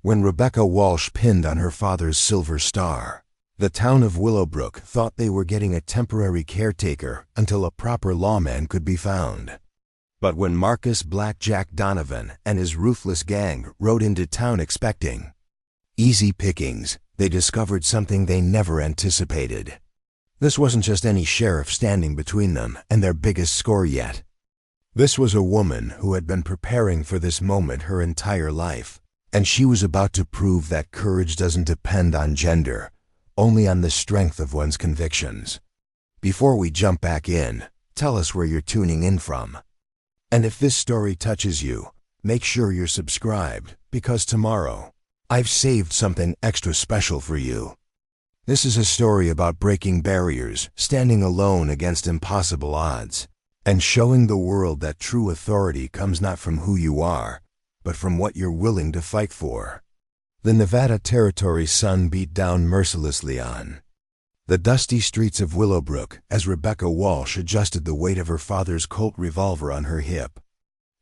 When Rebecca Walsh pinned on her father's silver star, the town of Willowbrook thought they were getting a temporary caretaker until a proper lawman could be found. But when Marcus "Blackjack" Donovan and his ruthless gang rode into town expecting easy pickings, they discovered something they never anticipated. This wasn't just any sheriff standing between them and their biggest score yet. This was a woman who had been preparing for this moment her entire life, and she was about to prove that courage doesn't depend on gender, only on the strength of one's convictions. Before we jump back in, tell us where you're tuning in from. And if this story touches you, make sure you're subscribed, because tomorrow, I've saved something extra special for you. This is a story about breaking barriers, standing alone against impossible odds, and showing the world that true authority comes not from who you are, but from what you're willing to fight for. The Nevada Territory's sun beat down mercilessly on the dusty streets of Willowbrook as Rebecca Walsh adjusted the weight of her father's Colt revolver on her hip.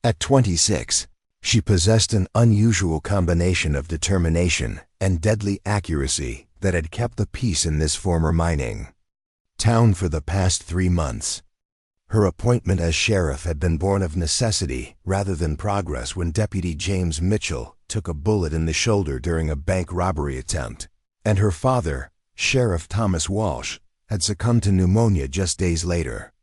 At 26, she possessed an unusual combination of determination and deadly accuracy that had kept the peace in this former mining town for the past 3 months. Her appointment as sheriff had been born of necessity rather than progress when Deputy James Mitchell took a bullet in the shoulder during a bank robbery attempt, and her father, Sheriff Thomas Walsh, had succumbed to pneumonia just days later.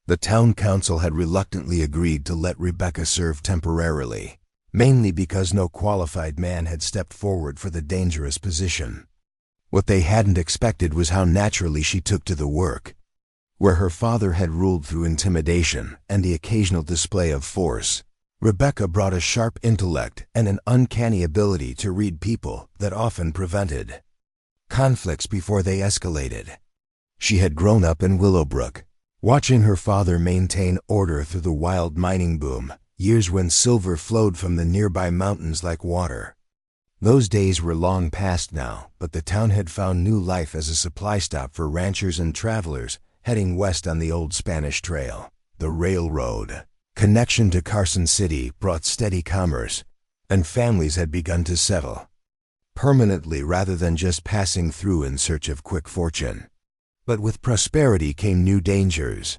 The town council had reluctantly agreed to let Rebecca serve temporarily, mainly because no qualified man had stepped forward for the dangerous position. What they hadn't expected was how naturally she took to the work. Where her father had ruled through intimidation and the occasional display of force, Rebecca brought a sharp intellect and an uncanny ability to read people that often prevented conflicts before they escalated. She had grown up in Willowbrook, watching her father maintain order through the wild mining boom, years when silver flowed from the nearby mountains like water. Those days were long past now, but the town had found new life as a supply stop for ranchers and travelers heading west on the old Spanish Trail. The railroad connection to Carson City brought steady commerce, and families had begun to settle permanently rather than just passing through in search of quick fortune. But with prosperity came new dangers.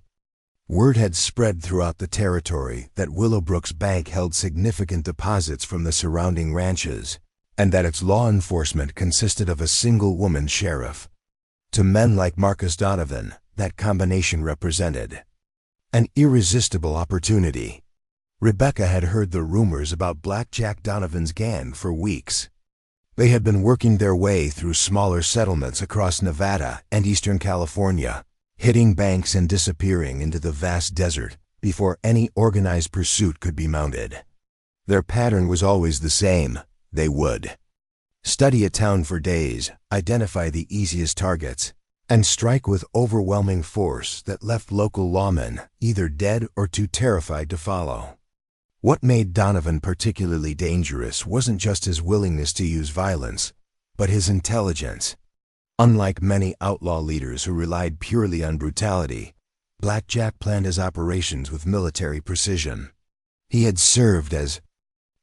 Word had spread throughout the territory that Willowbrook's bank held significant deposits from the surrounding ranches, and that its law enforcement consisted of a single woman sheriff. To men like Marcus Donovan, that combination represented an irresistible opportunity. Rebecca had heard the rumors about Blackjack Donovan's gang for weeks. They had been working their way through smaller settlements across Nevada and Eastern California, hitting banks and disappearing into the vast desert before any organized pursuit could be mounted. Their pattern was always the same. They would study a town for days, identify the easiest targets, and strike with overwhelming force that left local lawmen either dead or too terrified to follow. What made Donovan particularly dangerous wasn't just his willingness to use violence, but his intelligence. Unlike many outlaw leaders who relied purely on brutality, Blackjack planned his operations with military precision. He had served as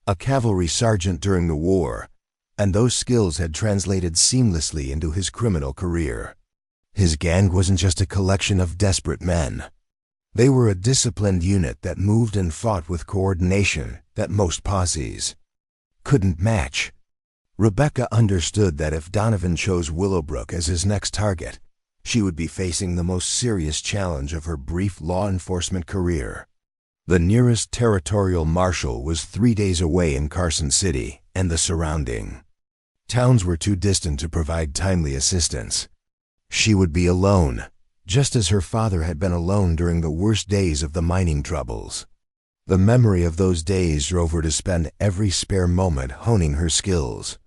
a cavalry sergeant during the war, and those skills had translated seamlessly into his criminal career. His gang wasn't just a collection of desperate men. They were a disciplined unit that moved and fought with coordination that most posses couldn't match. Rebecca understood that if Donovan chose Willowbrook as his next target, she would be facing the most serious challenge of her brief law enforcement career. The nearest territorial marshal was 3 days away in Carson City and the surrounding towns were too distant to provide timely assistance. She would be alone, just as her father had been alone during the worst days of the mining troubles. The memory of those days drove her to spend every spare moment honing her skills.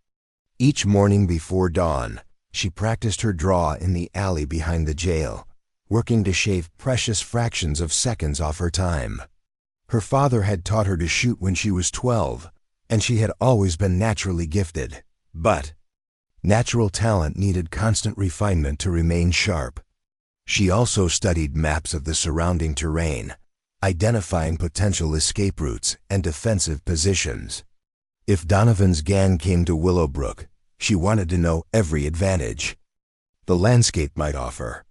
Each morning before dawn, she practiced her draw in the alley behind the jail, working to shave precious fractions of seconds off her time. Her father had taught her to shoot when she was 12, and she had always been naturally gifted. But natural talent needed constant refinement to remain sharp. She also studied maps of the surrounding terrain, identifying potential escape routes and defensive positions. If Donovan's gang came to Willowbrook, she wanted to know every advantage the landscape might offer.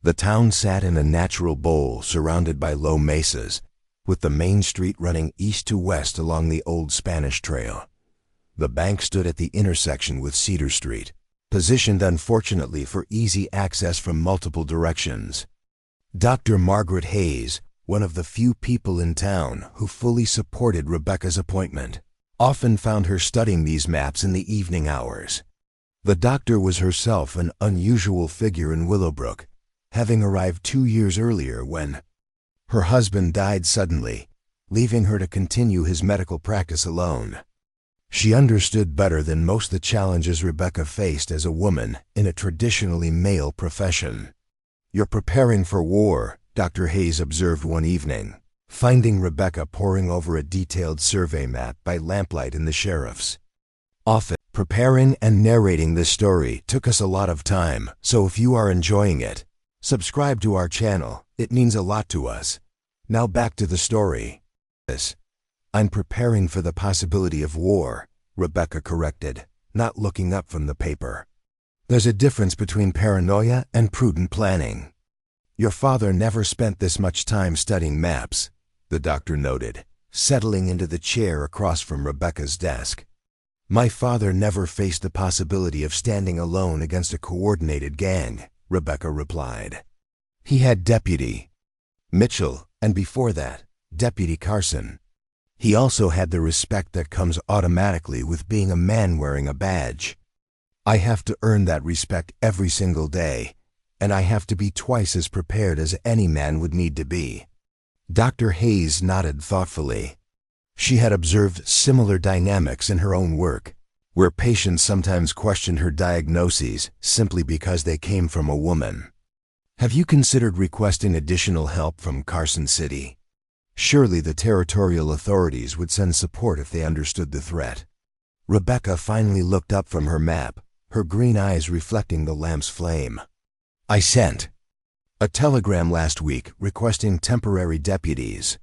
The town sat in a natural bowl surrounded by low mesas, with the main street running east to west along the old Spanish Trail. The bank stood at the intersection with Cedar Street, positioned unfortunately for easy access from multiple directions. Dr. Margaret Hayes, one of the few people in town who fully supported Rebecca's appointment, often found her studying these maps in the evening hours. The doctor was herself an unusual figure in Willowbrook, having arrived 2 years earlier when her husband died suddenly, leaving her to continue his medical practice alone. She understood better than most the challenges Rebecca faced as a woman in a traditionally male profession. "You're preparing for war," Dr. Hayes observed one evening, finding Rebecca poring over a detailed survey map by lamplight in the sheriff's office. "Preparing and narrating this story took us a lot of time, so if you are enjoying it, subscribe to our channel. It means a lot to us. Now back to the story." "I'm preparing for the possibility of war," Rebecca corrected, not looking up from the paper. "There's a difference between paranoia and prudent planning." "Your father never spent this much time studying maps," the doctor noted, settling into the chair across from Rebecca's desk. "My father never faced the possibility of standing alone against a coordinated gang," Rebecca replied. "He had Deputy Mitchell, and before that, Deputy Carson. He also had the respect that comes automatically with being a man wearing a badge. I have to earn that respect every single day, and I have to be twice as prepared as any man would need to be." Dr. Hayes nodded thoughtfully. She had observed similar dynamics in her own work, where patients sometimes questioned her diagnoses simply because they came from a woman. "Have you considered requesting additional help from Carson City? Surely the territorial authorities would send support if they understood the threat." Rebecca finally looked up from her map, her green eyes reflecting the lamp's flame. "I sent a telegram last week requesting temporary deputies.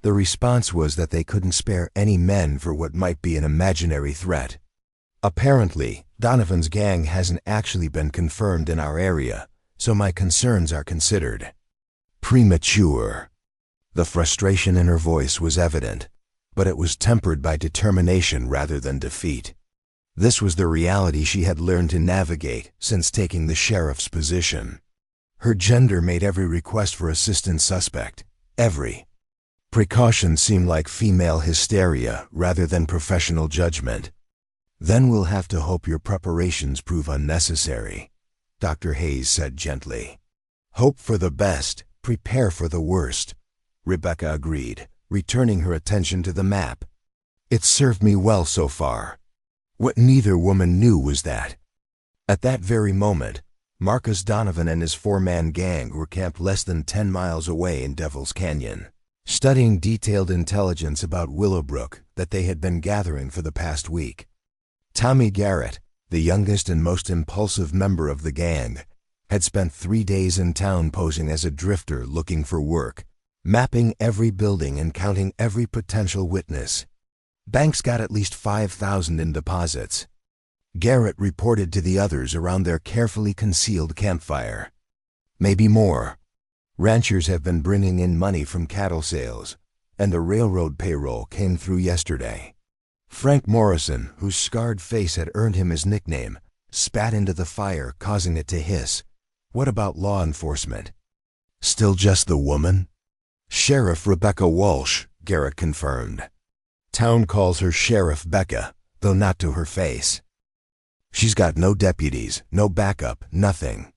The response was that they couldn't spare any men for what might be an imaginary threat. Apparently, Donovan's gang hasn't actually been confirmed in our area, so my concerns are considered premature." The frustration in her voice was evident, but it was tempered by determination rather than defeat. This was the reality she had learned to navigate since taking the sheriff's position. Her gender made every request for assistance suspect. Every precaution seemed like female hysteria rather than professional judgment. "Then we'll have to hope your preparations prove unnecessary," Dr. Hayes said gently. "Hope for the best, prepare for the worst," Rebecca agreed, returning her attention to the map. "It's served me well so far." What neither woman knew was that, at that very moment, Marcus Donovan and his 4-man gang were camped less than 10 miles away in Devil's Canyon, studying detailed intelligence about Willowbrook that they had been gathering for the past week. Tommy Garrett, the youngest and most impulsive member of the gang, had spent 3 days in town posing as a drifter looking for work, mapping every building and counting every potential witness. Banks got at least $5,000 in deposits. Garrett reported to the others around their carefully concealed campfire. Maybe more. Ranchers have been bringing in money from cattle sales, and the railroad payroll came through yesterday. Frank Morrison, whose scarred face had earned him his nickname, spat into the fire, causing it to hiss. "What about law enforcement?" "Still just the woman?" "Sheriff Rebecca Walsh," Garrett confirmed. "Town calls her Sheriff Becca, though not to her face. She's got no deputies, no backup, nothing.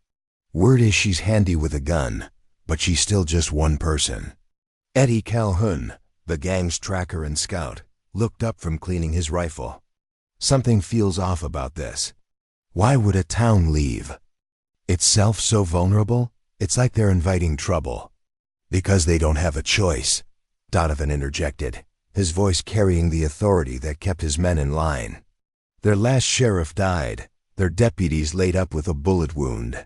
Word is she's handy with a gun, but she's still just one person." Eddie Calhoun, the gang's tracker and scout, looked up from cleaning his rifle. "Something feels off about this. Why would a town leave itself so vulnerable? It's like they're inviting trouble." "Because they don't have a choice," Donovan interjected, his voice carrying the authority that kept his men in line. "Their last sheriff died, their deputies laid up with a bullet wound,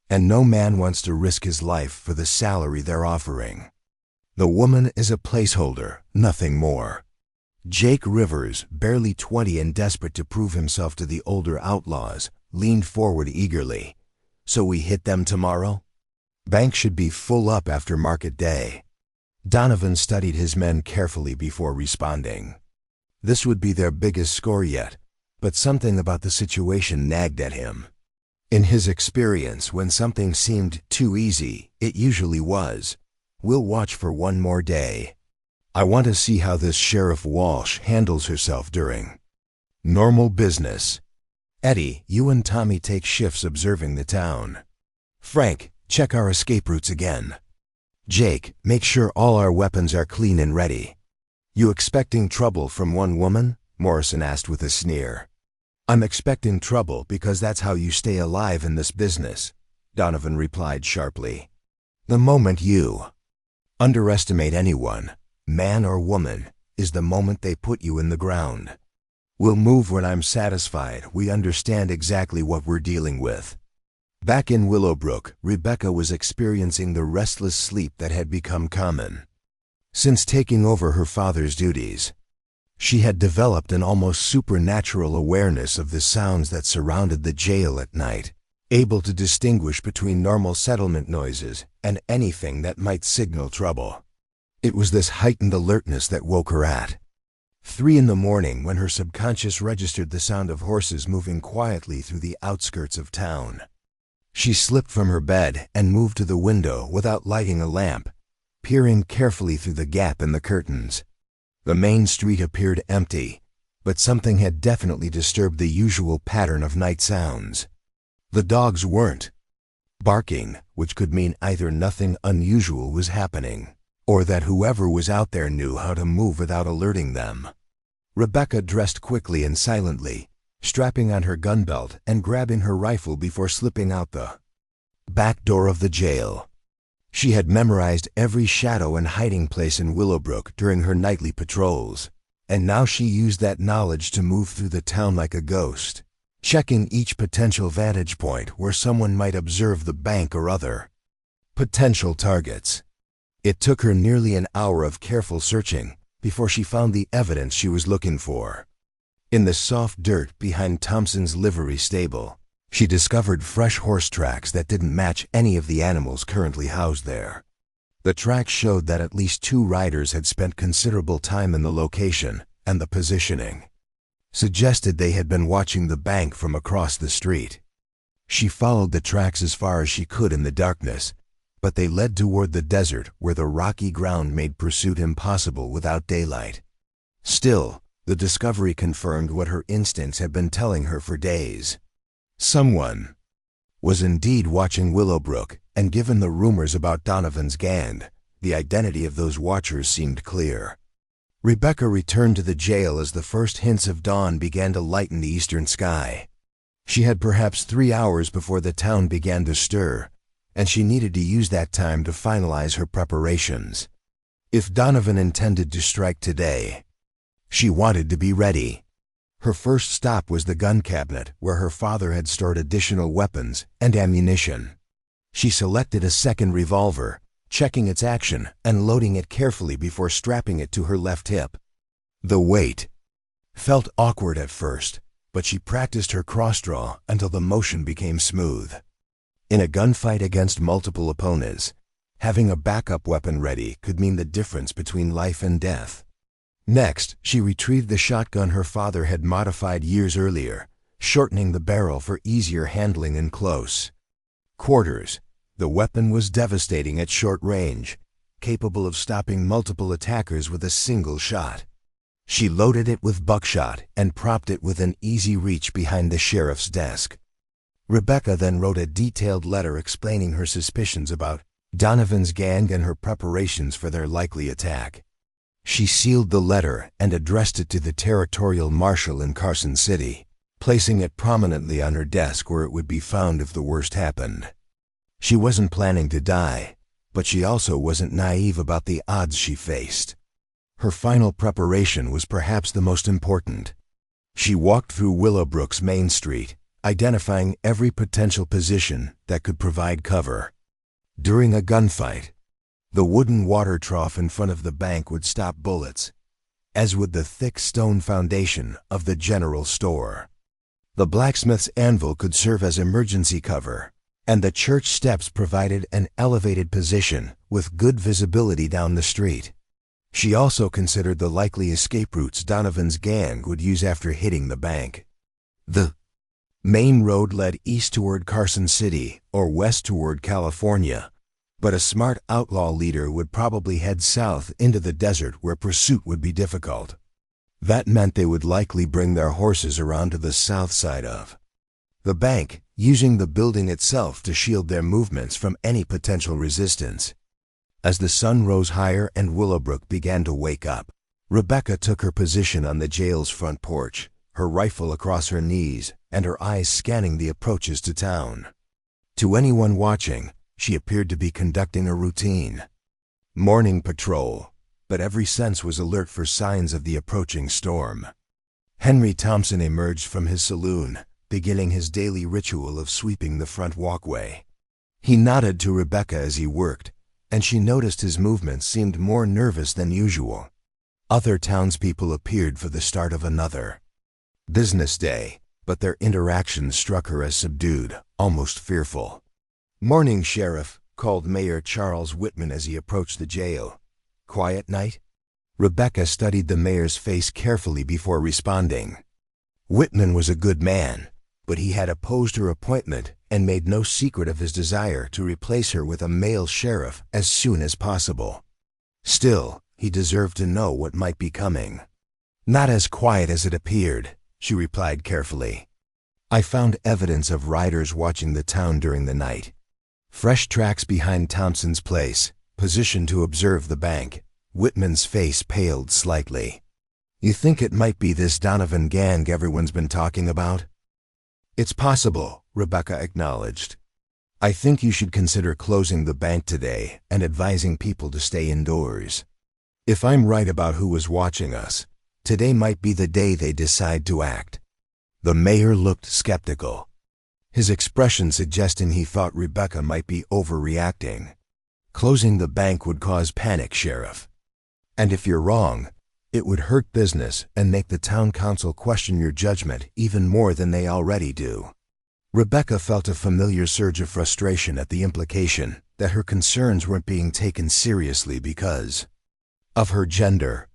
and no man wants to risk his life for the salary they're offering. The woman is a placeholder, nothing more." Jake Rivers, barely 20 and desperate to prove himself to the older outlaws, leaned forward eagerly. "So we hit them tomorrow? Bank should be full up after market day." Donovan studied his men carefully before responding. This would be their biggest score yet, but something about the situation nagged at him. In his experience, when something seemed too easy, it usually was. "We'll watch for one more day. I want to see how this Sheriff Walsh handles herself during normal business. Eddie, you and Tommy take shifts observing the town. Frank, check our escape routes again. Jake, make sure all our weapons are clean and ready." "You expecting trouble from one woman?" Morrison asked with a sneer. "I'm expecting trouble because that's how you stay alive in this business," Donovan replied sharply. "The moment you underestimate anyone, man or woman, is the moment they put you in the ground. We'll move when I'm satisfied we understand exactly what we're dealing with." Back in Willowbrook, Rebecca was experiencing the restless sleep that had become common. Since taking over her father's duties, she had developed an almost supernatural awareness of the sounds that surrounded the jail at night, able to distinguish between normal settlement noises and anything that might signal trouble. It was this heightened alertness that woke her at 3 in the morning when her subconscious registered the sound of horses moving quietly through the outskirts of town. She slipped from her bed and moved to the window without lighting a lamp, peering carefully through the gap in the curtains. The main street appeared empty, but something had definitely disturbed the usual pattern of night sounds. The dogs weren't barking, which could mean either nothing unusual was happening, or that whoever was out there knew how to move without alerting them. Rebecca dressed quickly and silently, strapping on her gun belt and grabbing her rifle before slipping out the back door of the jail. She had memorized every shadow and hiding place in Willowbrook during her nightly patrols, and now she used that knowledge to move through the town like a ghost, checking each potential vantage point where someone might observe the bank or other potential targets. It took her nearly an hour of careful searching before she found the evidence she was looking for. In the soft dirt behind Thompson's livery stable, she discovered fresh horse tracks that didn't match any of the animals currently housed there. The tracks showed that at least 2 riders had spent considerable time in the location, and the positioning suggested they had been watching the bank from across the street. She followed the tracks as far as she could in the darkness, but they led toward the desert where the rocky ground made pursuit impossible without daylight. Still, the discovery confirmed what her instincts had been telling her for days. Someone was indeed watching Willowbrook, and given the rumors about Donovan's gang, the identity of those watchers seemed clear. Rebecca returned to the jail as the first hints of dawn began to lighten the eastern sky. She had perhaps 3 hours before the town began to stir, and she needed to use that time to finalize her preparations. If Donovan intended to strike today, she wanted to be ready. Her first stop was the gun cabinet where her father had stored additional weapons and ammunition. She selected a second revolver, checking its action and loading it carefully before strapping it to her left hip. The weight felt awkward at first, but she practiced her cross-draw until the motion became smooth. In a gunfight against multiple opponents, having a backup weapon ready could mean the difference between life and death. Next, she retrieved the shotgun her father had modified years earlier, shortening the barrel for easier handling in close quarters. The weapon was devastating at short range, capable of stopping multiple attackers with a single shot. She loaded it with buckshot and propped it within easy reach behind the sheriff's desk. Rebecca then wrote a detailed letter explaining her suspicions about Donovan's gang and her preparations for their likely attack. She sealed the letter and addressed it to the territorial marshal in Carson City, placing it prominently on her desk where it would be found if the worst happened. She wasn't planning to die, but she also wasn't naive about the odds she faced. Her final preparation was perhaps the most important. She walked through Willowbrook's main street, identifying every potential position that could provide cover. During a gunfight, the wooden water trough in front of the bank would stop bullets, as would the thick stone foundation of the general store. The blacksmith's anvil could serve as emergency cover, and the church steps provided an elevated position with good visibility down the street. She also considered the likely escape routes Donovan's gang would use after hitting the bank. The main road led east toward Carson City or west toward California, but a smart outlaw leader would probably head south into the desert where pursuit would be difficult. That meant they would likely bring their horses around to the south side of the bank, using the building itself to shield their movements from any potential resistance. As the sun rose higher and Willowbrook began to wake up, Rebecca took her position on the jail's front porch, her rifle across her knees and her eyes scanning the approaches to town. To anyone watching, she appeared to be conducting a routine morning patrol, but every sense was alert for signs of the approaching storm. Henry Thompson emerged from his saloon, beginning his daily ritual of sweeping the front walkway. He nodded to Rebecca as he worked, and she noticed his movements seemed more nervous than usual. Other townspeople appeared for the start of another business day, but their interactions struck her as subdued, almost fearful. "Morning, Sheriff," called Mayor Charles Whitman as he approached the jail. "Quiet night?" Rebecca studied the mayor's face carefully before responding. Whitman was a good man, but he had opposed her appointment and made no secret of his desire to replace her with a male sheriff as soon as possible. Still, he deserved to know what might be coming. "Not as quiet as it appeared," she replied carefully. "I found evidence of riders watching the town during the night. Fresh tracks behind Thompson's place, positioned to observe the bank." Whitman's face paled slightly. "You think it might be this Donovan gang everyone's been talking about?" "It's possible," Rebecca acknowledged. "I think you should consider closing the bank today and advising people to stay indoors. If I'm right about who was watching us, today might be the day they decide to act." The mayor looked skeptical, his expression suggesting he thought Rebecca might be overreacting. "Closing the bank would cause panic, Sheriff. And if you're wrong, it would hurt business and make the town council question your judgment even more than they already do." Rebecca felt a familiar surge of frustration at the implication that her concerns weren't being taken seriously because of her gender.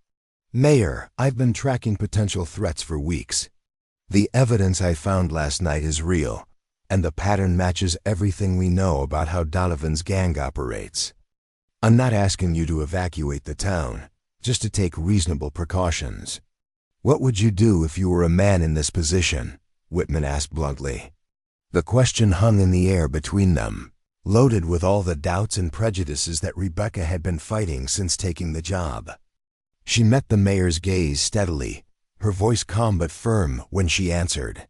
"Mayor, I've been tracking potential threats for weeks. The evidence I found last night is real, and the pattern matches everything we know about how Donovan's gang operates. I'm not asking you to evacuate the town, just to take reasonable precautions." "What would you do if you were a man in this position?" Whitman asked bluntly. The question hung in the air between them, loaded with all the doubts and prejudices that Rebecca had been fighting since taking the job. She met the mayor's gaze steadily, her voice calm but firm when she answered.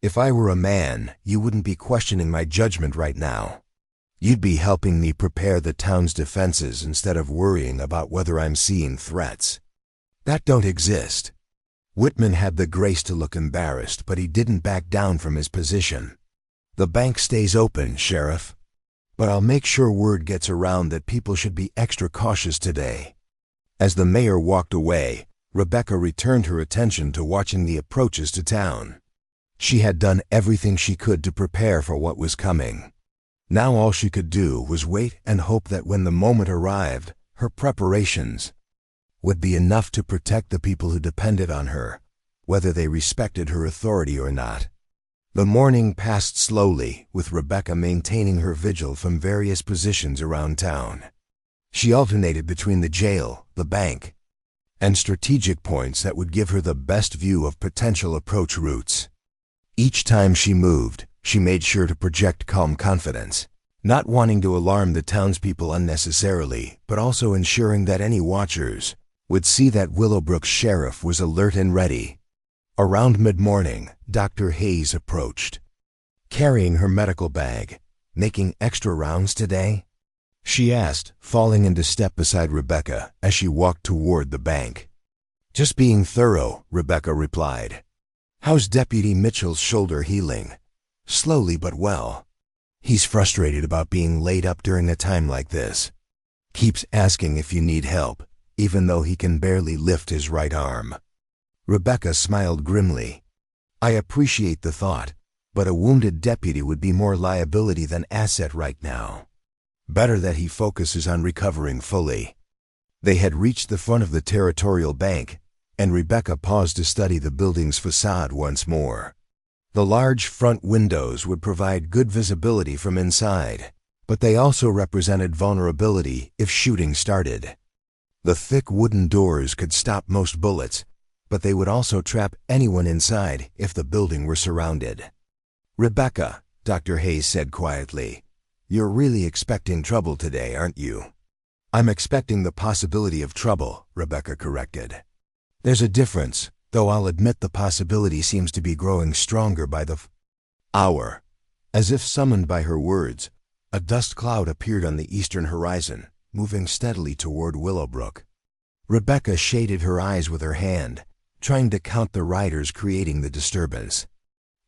"If I were a man, you wouldn't be questioning my judgment right now. You'd be helping me prepare the town's defenses instead of worrying about whether I'm seeing threats that don't exist." Whitman had the grace to look embarrassed, but he didn't back down from his position. "The bank stays open, Sheriff, but I'll make sure word gets around that people should be extra cautious today." As the mayor walked away, Rebecca returned her attention to watching the approaches to town. She had done everything she could to prepare for what was coming. Now all she could do was wait and hope that when the moment arrived, her preparations would be enough to protect the people who depended on her, whether they respected her authority or not. The morning passed slowly, with Rebecca maintaining her vigil from various positions around town. She alternated between the jail, the bank, and strategic points that would give her the best view of potential approach routes. Each time she moved, she made sure to project calm confidence, not wanting to alarm the townspeople unnecessarily, but also ensuring that any watchers would see that Willowbrook's sheriff was alert and ready. Around mid-morning, Dr. Hayes approached, carrying her medical bag. "Making extra rounds today?" she asked, falling into step beside Rebecca as she walked toward the bank. "Just being thorough," Rebecca replied. "How's Deputy Mitchell's shoulder healing?" "Slowly but well. He's frustrated about being laid up during a time like this. Keeps asking if you need help, even though he can barely lift his right arm. Rebecca smiled grimly. I appreciate the thought, but a wounded deputy would be more liability than asset right now. Better that he focuses on recovering fully. They had reached the front of the territorial bank, and Rebecca paused to study the building's facade once more. The large front windows would provide good visibility from inside, but they also represented vulnerability if shooting started. The thick wooden doors could stop most bullets, but they would also trap anyone inside if the building were surrounded. Rebecca, Dr. Hayes said quietly, you're really expecting trouble today, aren't you? I'm expecting the possibility of trouble, Rebecca corrected. There's a difference, though I'll admit the possibility seems to be growing stronger by the hour. As if summoned by her words, a dust cloud appeared on the eastern horizon, moving steadily toward Willowbrook. Rebecca shaded her eyes with her hand, trying to count the riders creating the disturbance.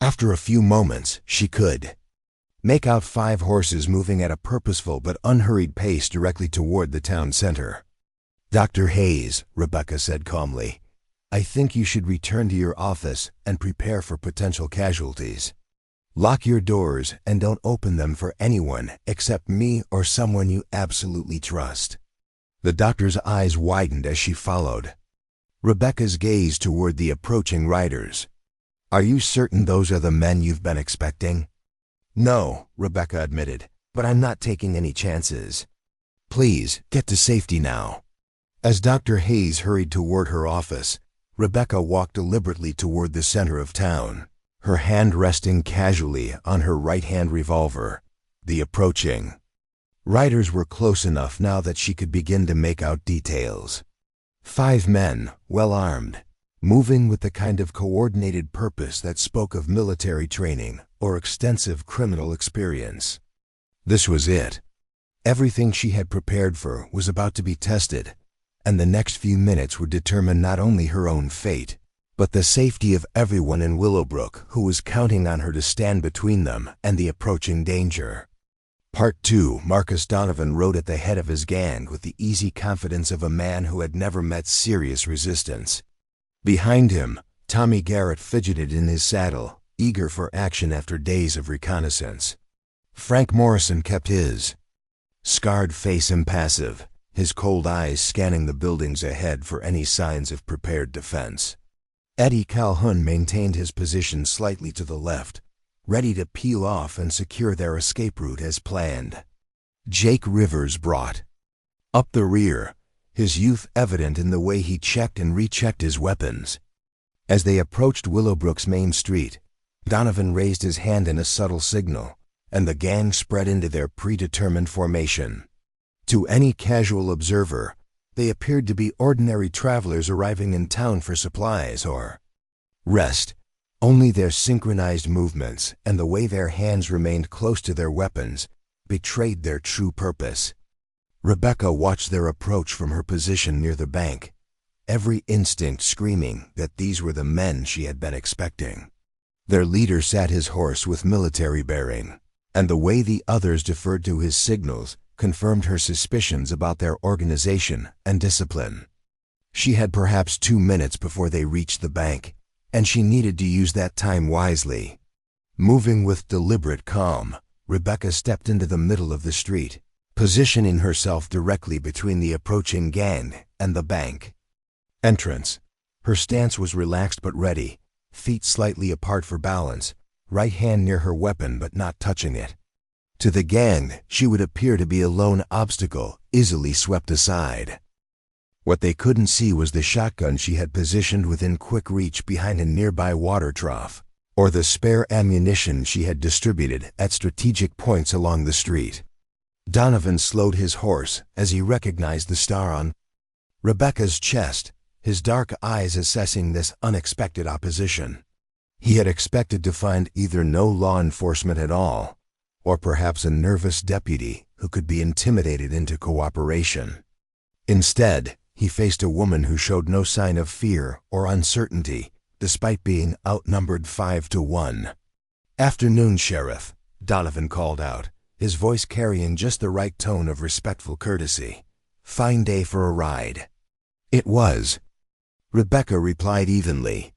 After a few moments, she could make out 5 horses moving at a purposeful but unhurried pace directly toward the town center. Dr. Hayes, Rebecca said calmly, I think you should return to your office and prepare for potential casualties. Lock your doors and don't open them for anyone except me or someone you absolutely trust. The doctor's eyes widened as she followed Rebecca's gaze toward the approaching riders. Are you certain those are the men you've been expecting? No, Rebecca admitted, but I'm not taking any chances. Please, get to safety now. As Dr. Hayes hurried toward her office, Rebecca walked deliberately toward the center of town, her hand resting casually on her right-hand revolver. The approaching riders were close enough now that she could begin to make out details. 5 men, well-armed, moving with the kind of coordinated purpose that spoke of military training or extensive criminal experience. This was it. Everything she had prepared for was about to be tested, and the next few minutes would determine not only her own fate, but the safety of everyone in Willowbrook who was counting on her to stand between them and the approaching danger. Part 2. Marcus Donovan rode at the head of his gang with the easy confidence of a man who had never met serious resistance. Behind him, Tommy Garrett fidgeted in his saddle, eager for action after days of reconnaissance. Frank Morrison kept his scarred face impassive, his cold eyes scanning the buildings ahead for any signs of prepared defense. Eddie Calhoun maintained his position slightly to the left, ready to peel off and secure their escape route as planned. Jake Rivers brought up the rear, his youth evident in the way he checked and rechecked his weapons. As they approached Willowbrook's main street, Donovan raised his hand in a subtle signal, and the gang spread into their predetermined formation. To any casual observer, they appeared to be ordinary travelers arriving in town for supplies or rest. Only their synchronized movements and the way their hands remained close to their weapons betrayed their true purpose. Rebecca watched their approach from her position near the bank, every instinct screaming that these were the men she had been expecting. Their leader sat his horse with military bearing, and the way the others deferred to his signals confirmed her suspicions about their organization and discipline. She had perhaps 2 minutes before they reached the bank, and she needed to use that time wisely. Moving with deliberate calm, Rebecca stepped into the middle of the street, positioning herself directly between the approaching gang and the bank entrance. Her stance was relaxed but ready, feet slightly apart for balance, right hand near her weapon but not touching it. To the gang, she would appear to be a lone obstacle, easily swept aside. What they couldn't see was the shotgun she had positioned within quick reach behind a nearby water trough, or the spare ammunition she had distributed at strategic points along the street. Donovan slowed his horse as he recognized the star on Rebecca's chest, his dark eyes assessing this unexpected opposition. He had expected to find either no law enforcement at all, or perhaps a nervous deputy who could be intimidated into cooperation. Instead, he faced a woman who showed no sign of fear or uncertainty, despite being outnumbered 5-1. "Afternoon, Sheriff," Donovan called out, his voice carrying just the right tone of respectful courtesy. "Fine day for a ride." It was, Rebecca replied evenly,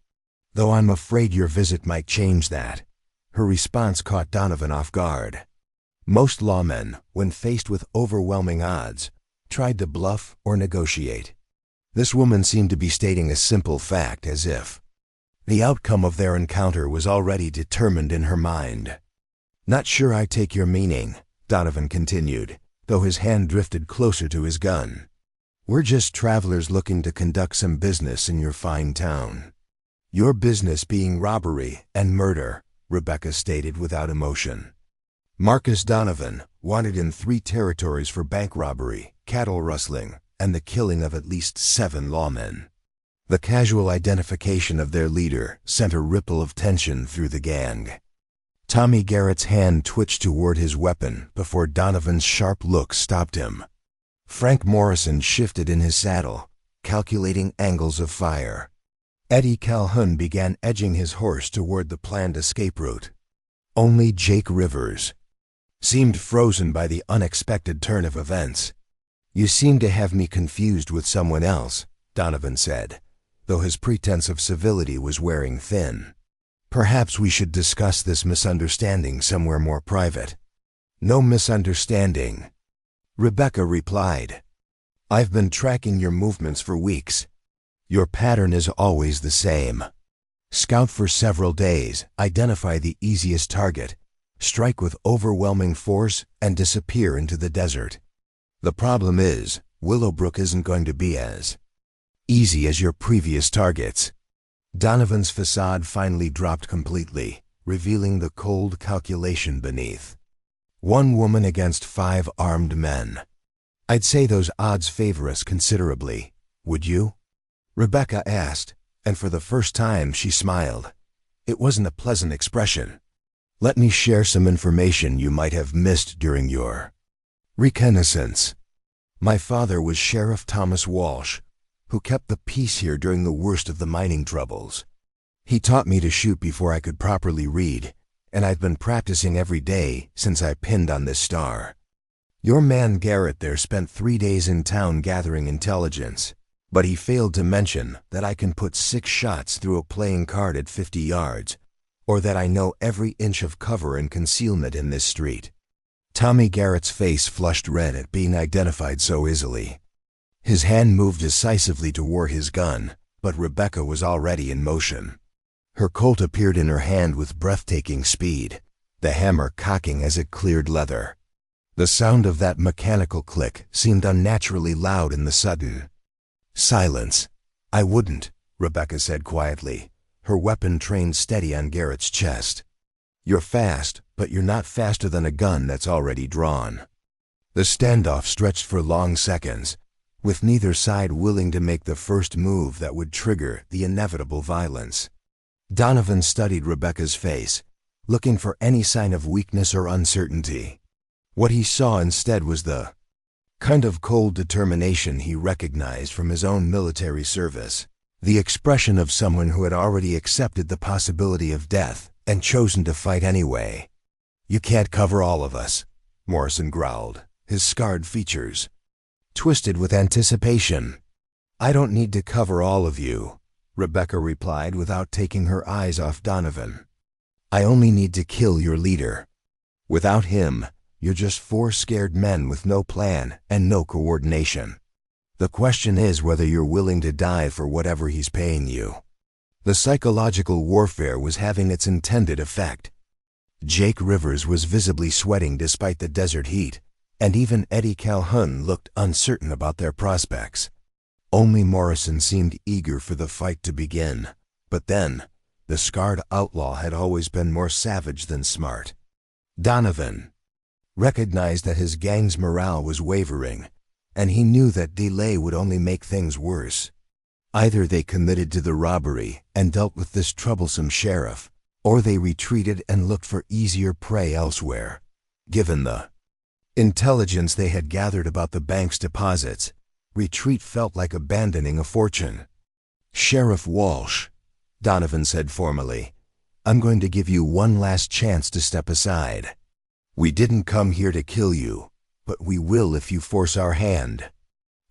though I'm afraid your visit might change that. Her response caught Donovan off guard. Most lawmen, when faced with overwhelming odds, tried to bluff or negotiate. This woman seemed to be stating a simple fact as if the outcome of their encounter was already determined in her mind. Not sure I take your meaning, Donovan continued, though his hand drifted closer to his gun. We're just travelers looking to conduct some business in your fine town. Your business being robbery and murder, Rebecca stated without emotion. Marcus Donovan, wanted in 3 territories for bank robbery, cattle rustling, and the killing of at least 7 lawmen. The casual identification of their leader sent a ripple of tension through the gang. Tommy Garrett's hand twitched toward his weapon before Donovan's sharp look stopped him. Frank Morrison shifted in his saddle, calculating angles of fire. Eddie Calhoun began edging his horse toward the planned escape route. Only Jake Rivers seemed frozen by the unexpected turn of events. You seem to have me confused with someone else, Donovan said, though his pretense of civility was wearing thin. Perhaps we should discuss this misunderstanding somewhere more private. No misunderstanding, Rebecca replied. I've been tracking your movements for weeks. Your pattern is always the same. Scout for several days, identify the easiest target, strike with overwhelming force, and disappear into the desert. The problem is, Willowbrook isn't going to be as easy as your previous targets. Donovan's facade finally dropped completely, revealing the cold calculation beneath. 1 woman against 5 armed men. I'd say those odds favor us considerably, would you? Rebecca asked, and for the first time she smiled. It wasn't a pleasant expression. Let me share some information you might have missed during your reconnaissance. My father was Sheriff Thomas Walsh, who kept the peace here during the worst of the mining troubles. He taught me to shoot before I could properly read, and I've been practicing every day since I pinned on this star. Your man Garrett there spent 3 days in town gathering intelligence, but he failed to mention that I can put 6 shots through a playing card at 50 yards, or that I know every inch of cover and concealment in this street. Tommy Garrett's face flushed red at being identified so easily. His hand moved decisively toward his gun, but Rebecca was already in motion. Her Colt appeared in her hand with breathtaking speed, the hammer cocking as it cleared leather. The sound of that mechanical click seemed unnaturally loud in the sudden silence. I wouldn't, Rebecca said quietly, her weapon trained steady on Garrett's chest. You're fast, but you're not faster than a gun that's already drawn. The standoff stretched for long seconds, with neither side willing to make the first move that would trigger the inevitable violence. Donovan studied Rebecca's face, looking for any sign of weakness or uncertainty. What he saw instead was the kind of cold determination he recognized from his own military service, the expression of someone who had already accepted the possibility of death and chosen to fight anyway. You can't cover all of us, Morrison growled, his scarred features twisted with anticipation. I don't need to cover all of you, Rebecca replied without taking her eyes off Donovan. I only need to kill your leader. Without him, you're just 4 scared men with no plan and no coordination. The question is whether you're willing to die for whatever he's paying you. The psychological warfare was having its intended effect. Jake Rivers was visibly sweating despite the desert heat, and even Eddie Calhoun looked uncertain about their prospects. Only Morrison seemed eager for the fight to begin, but then, the scarred outlaw had always been more savage than smart. Donovan recognized that his gang's morale was wavering, and he knew that delay would only make things worse. Either they committed to the robbery and dealt with this troublesome sheriff, or they retreated and looked for easier prey elsewhere. Given the intelligence they had gathered about the bank's deposits, retreat felt like abandoning a fortune. Sheriff Walsh, Donovan said formally, I'm going to give you one last chance to step aside. We didn't come here to kill you, but we will if you force our hand.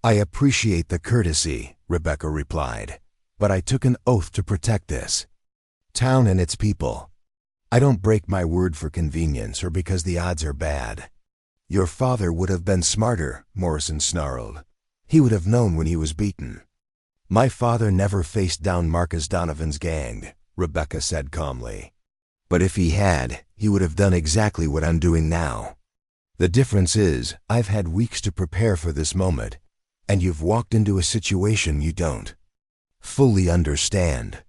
I appreciate the courtesy, Rebecca replied. "But I took an oath to protect this town and its people. I don't break my word for convenience or because the odds are bad." "Your father would have been smarter," Morrison snarled. "He would have known when he was beaten." "My father never faced down Marcus Donovan's gang," Rebecca said calmly. "But if he had, he would have done exactly what I'm doing now. The difference is, I've had weeks to prepare for this moment, and you've walked into a situation you don't fully understand."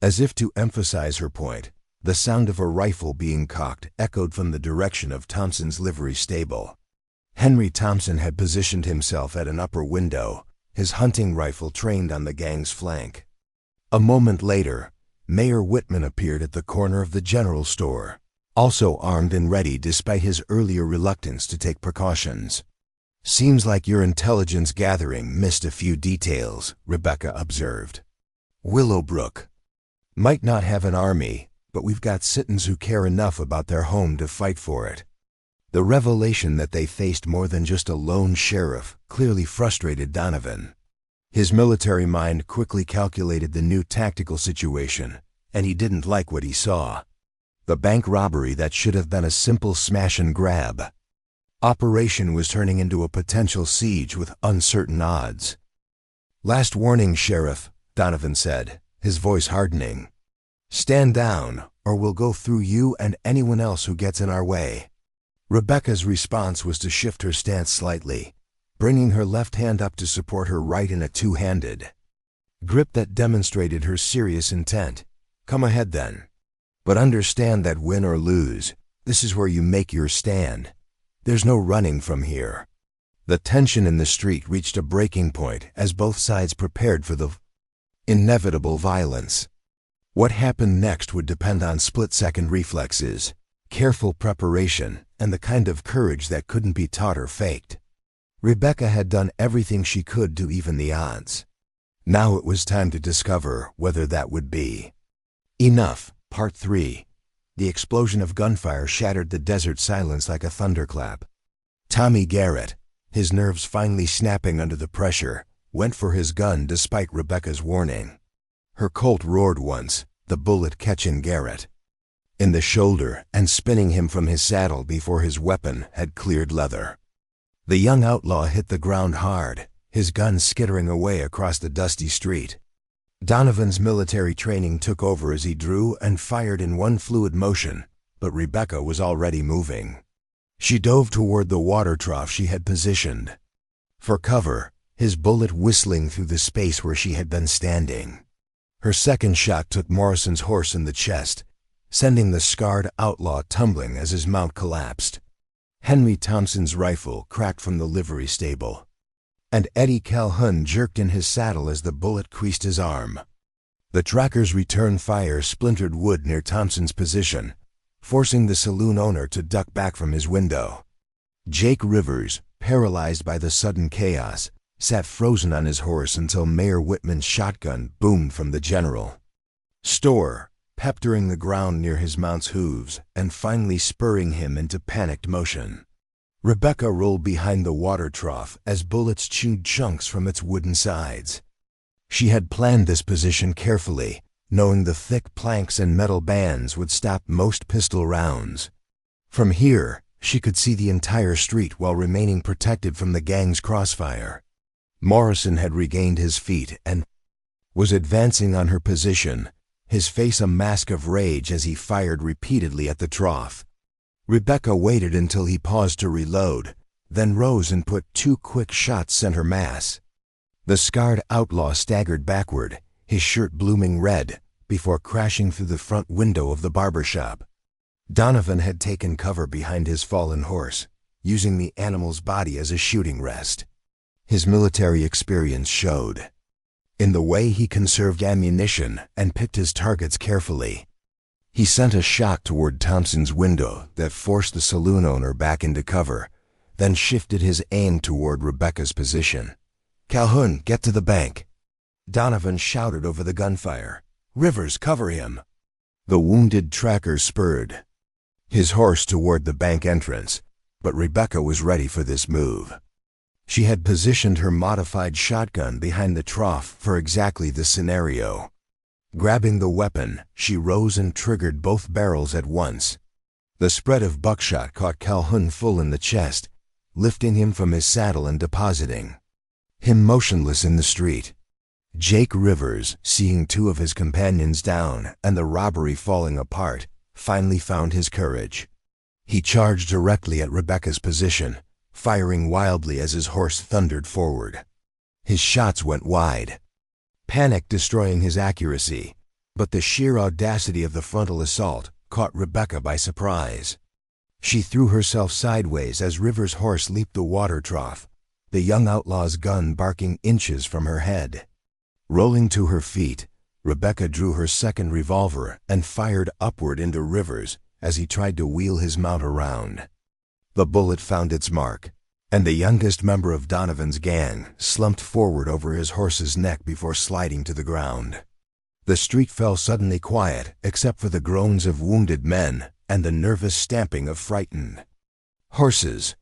As if to emphasize her point, the sound of a rifle being cocked echoed from the direction of Thompson's livery stable. Henry Thompson had positioned himself at an upper window, his hunting rifle trained on the gang's flank. A moment later, Mayor Whitman appeared at the corner of the general store, also armed and ready despite his earlier reluctance to take precautions. "Seems like your intelligence gathering missed a few details," Rebecca observed. "Willowbrook might not have an army, but we've got citizens who care enough about their home to fight for it." The revelation that they faced more than just a lone sheriff clearly frustrated Donovan. His military mind quickly calculated the new tactical situation, and he didn't like what he saw. The bank robbery that should have been a simple smash and grab operation was turning into a potential siege with uncertain odds. "Last warning, Sheriff," Donovan said, his voice hardening. "Stand down, or we'll go through you and anyone else who gets in our way." Rebecca's response was to shift her stance slightly, bringing her left hand up to support her right in a two-handed grip that demonstrated her serious intent. "Come ahead then. But understand that win or lose, this is where you make your stand. There's no running from here." The tension in the street reached a breaking point as both sides prepared for the inevitable violence. What happened next would depend on split-second reflexes, careful preparation, and the kind of courage that couldn't be taught or faked. Rebecca had done everything she could to even the odds. Now it was time to discover whether that would be enough. Part 3. The explosion of gunfire shattered the desert silence like a thunderclap. Tommy Garrett, his nerves finally snapping under the pressure, went for his gun despite Rebecca's warning. Her Colt roared once, the bullet catching Garrett in the shoulder and spinning him from his saddle before his weapon had cleared leather. The young outlaw hit the ground hard, his gun skittering away across the dusty street. Donovan's military training took over as he drew and fired in one fluid motion, but Rebecca was already moving. She dove toward the water trough she had positioned for cover, his bullet whistling through the space where she had been standing. Her second shot took Morrison's horse in the chest, sending the scarred outlaw tumbling as his mount collapsed. Henry Thompson's rifle cracked from the livery stable, and Eddie Calhoun jerked in his saddle as the bullet creased his arm. The tracker's return fire splintered wood near Thompson's position, forcing the saloon owner to duck back from his window. Jake Rivers, paralyzed by the sudden chaos, sat frozen on his horse until Mayor Whitman's shotgun boomed from the general store, peptering the ground near his mount's hooves and finally spurring him into panicked motion. Rebecca rolled behind the water trough as bullets chewed chunks from its wooden sides. She had planned this position carefully, knowing the thick planks and metal bands would stop most pistol rounds. From here, she could see the entire street while remaining protected from the gang's crossfire. Morrison had regained his feet and was advancing on her position, his face a mask of rage as he fired repeatedly at the trough. Rebecca waited until he paused to reload, then rose and put two quick shots center mass. The scarred outlaw staggered backward, his shirt blooming red, before crashing through the front window of the barber shop. Donovan had taken cover behind his fallen horse, using the animal's body as a shooting rest. His military experience showed in the way he conserved ammunition and picked his targets carefully. He sent a shot toward Thompson's window that forced the saloon owner back into cover, then shifted his aim toward Rebecca's position. "Calhoun, get to the bank!" Donovan shouted over the gunfire. "Rivers, cover him!" The wounded tracker spurred his horse toward the bank entrance, but Rebecca was ready for this move. She had positioned her modified shotgun behind the trough for exactly this scenario. Grabbing the weapon, she rose and triggered both barrels at once. The spread of buckshot caught Calhoun full in the chest, lifting him from his saddle and depositing him motionless in the street. Jake Rivers, seeing two of his companions down and the robbery falling apart, finally found his courage. He charged directly at Rebecca's position, firing wildly as his horse thundered forward. His shots went wide, panic destroying his accuracy, but the sheer audacity of the frontal assault caught Rebecca by surprise. She threw herself sideways as Rivers' horse leaped the water trough, the young outlaw's gun barking inches from her head. Rolling to her feet, Rebecca drew her second revolver and fired upward into Rivers as he tried to wheel his mount around. The bullet found its mark, and the youngest member of Donovan's gang slumped forward over his horse's neck before sliding to the ground. The street fell suddenly quiet except for the groans of wounded men and the nervous stamping of frightened horses.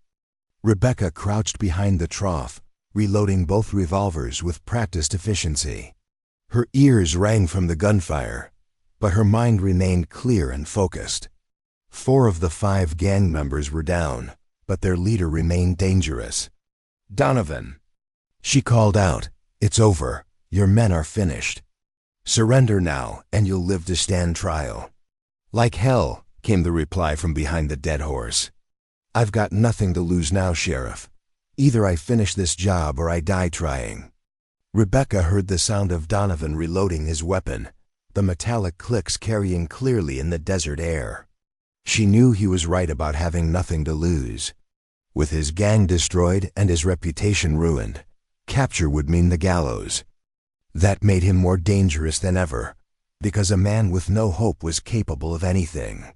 Rebecca crouched behind the trough, reloading both revolvers with practiced efficiency. Her ears rang from the gunfire, but her mind remained clear and focused. 4 of the 5 gang members were down, but their leader remained dangerous. "Donovan," she called out, "it's over. Your men are finished. Surrender now, and you'll live to stand trial." "Like hell," came the reply from behind the dead horse. "I've got nothing to lose now, Sheriff. Either I finish this job or I die trying." Rebecca heard the sound of Donovan reloading his weapon, the metallic clicks carrying clearly in the desert air. She knew he was right about having nothing to lose. With his gang destroyed and his reputation ruined, capture would mean the gallows. That made him more dangerous than ever, because a man with no hope was capable of anything.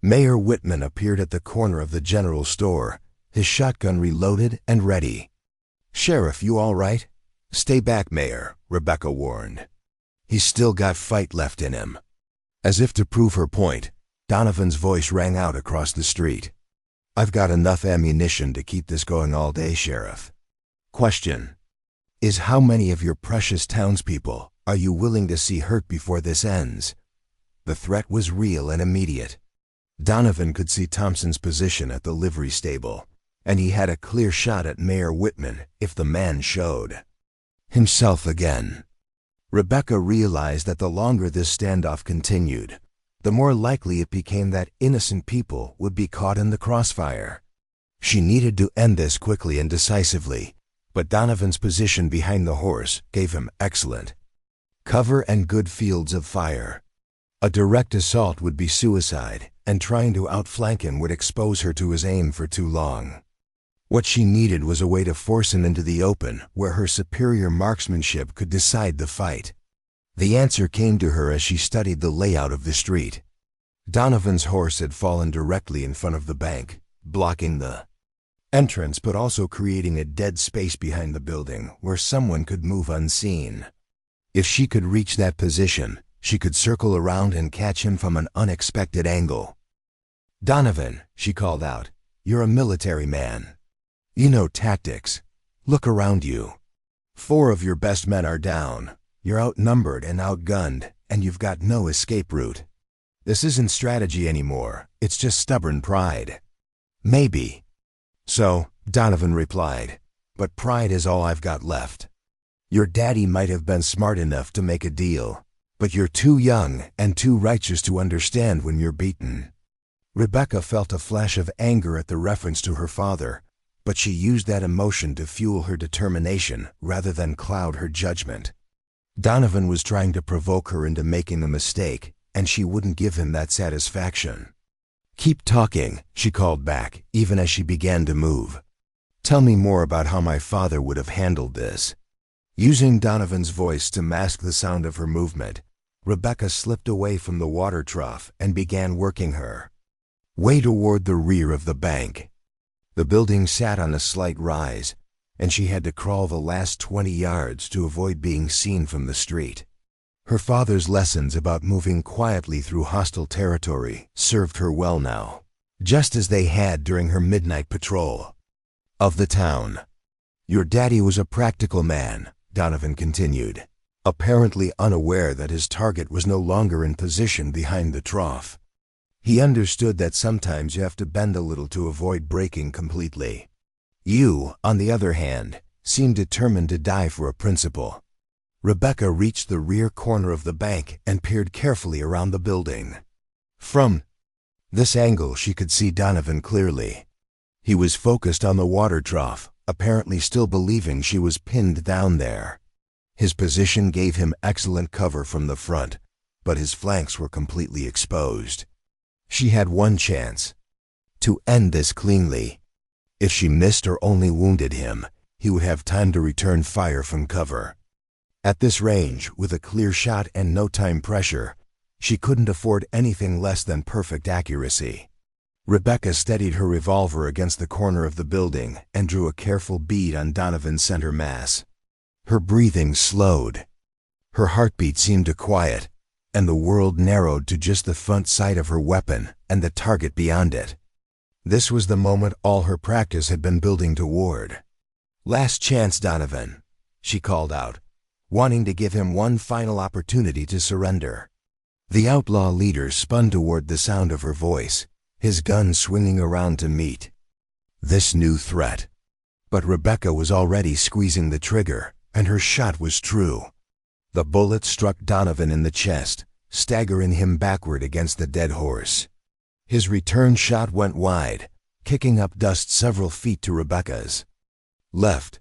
Mayor Whitman appeared at the corner of the general store, his shotgun reloaded and ready. "Sheriff, you all right?" "Stay back, Mayor," Rebecca warned. "He's still got fight left in him." As if to prove her point, Donovan's voice rang out across the street. "I've got enough ammunition to keep this going all day, Sheriff. Question is, how many of your precious townspeople are you willing to see hurt before this ends?" The threat was real and immediate. Donovan could see Thompson's position at the livery stable, and he had a clear shot at Mayor Whitman if the man showed himself again. Rebecca realized that the longer this standoff continued, the more likely it became that innocent people would be caught in the crossfire. She needed to end this quickly and decisively, but Donovan's position behind the horse gave him excellent cover and good fields of fire. A direct assault would be suicide, and trying to outflank him would expose her to his aim for too long. What she needed was a way to force him into the open where her superior marksmanship could decide the fight. The answer came to her as she studied the layout of the street. Donovan's horse had fallen directly in front of the bank, blocking the entrance but also creating a dead space behind the building where someone could move unseen. If she could reach that position, she could circle around and catch him from an unexpected angle. "Donovan," she called out, "you're a military man. You know tactics. Look around you. 4 of your best men are down. You're outnumbered and outgunned, and you've got no escape route. This isn't strategy anymore, it's just stubborn pride." "Maybe." "So," Donovan replied, "but pride is all I've got left. Your daddy might have been smart enough to make a deal, but you're too young and too righteous to understand when you're beaten." Rebecca felt a flash of anger at the reference to her father, but she used that emotion to fuel her determination rather than cloud her judgment. Donovan was trying to provoke her into making a mistake, and she wouldn't give him that satisfaction. "Keep talking," she called back, even as she began to move. "Tell me more about how my father would have handled this." Using Donovan's voice to mask the sound of her movement, Rebecca slipped away from the water trough and began working her way toward the rear of the bank. The building sat on a slight rise, and she had to crawl the last 20 yards to avoid being seen from the street. Her father's lessons about moving quietly through hostile territory served her well now, just as they had during her midnight patrol of the town. Your daddy was a practical man, Donovan continued, apparently unaware that his target was no longer in position behind the trough. He understood that sometimes you have to bend a little to avoid breaking completely. You, on the other hand, seemed determined to die for a principle. Rebecca reached the rear corner of the bank and peered carefully around the building. From this angle, she could see Donovan clearly. He was focused on the water trough, apparently still believing she was pinned down there. His position gave him excellent cover from the front, but his flanks were completely exposed. She had one chance to end this cleanly. If she missed or only wounded him, he would have time to return fire from cover. At this range, with a clear shot and no time pressure, she couldn't afford anything less than perfect accuracy. Rebecca steadied her revolver against the corner of the building and drew a careful bead on Donovan's center mass. Her breathing slowed. Her heartbeat seemed to quiet, and the world narrowed to just the front sight of her weapon and the target beyond it. This was the moment all her practice had been building toward. "Last chance, Donovan," she called out, wanting to give him one final opportunity to surrender. The outlaw leader spun toward the sound of her voice, his gun swinging around to meet this new threat. But Rebecca was already squeezing the trigger, and her shot was true. The bullet struck Donovan in the chest, staggering him backward against the dead horse. His return shot went wide, kicking up dust several feet to Rebecca's left.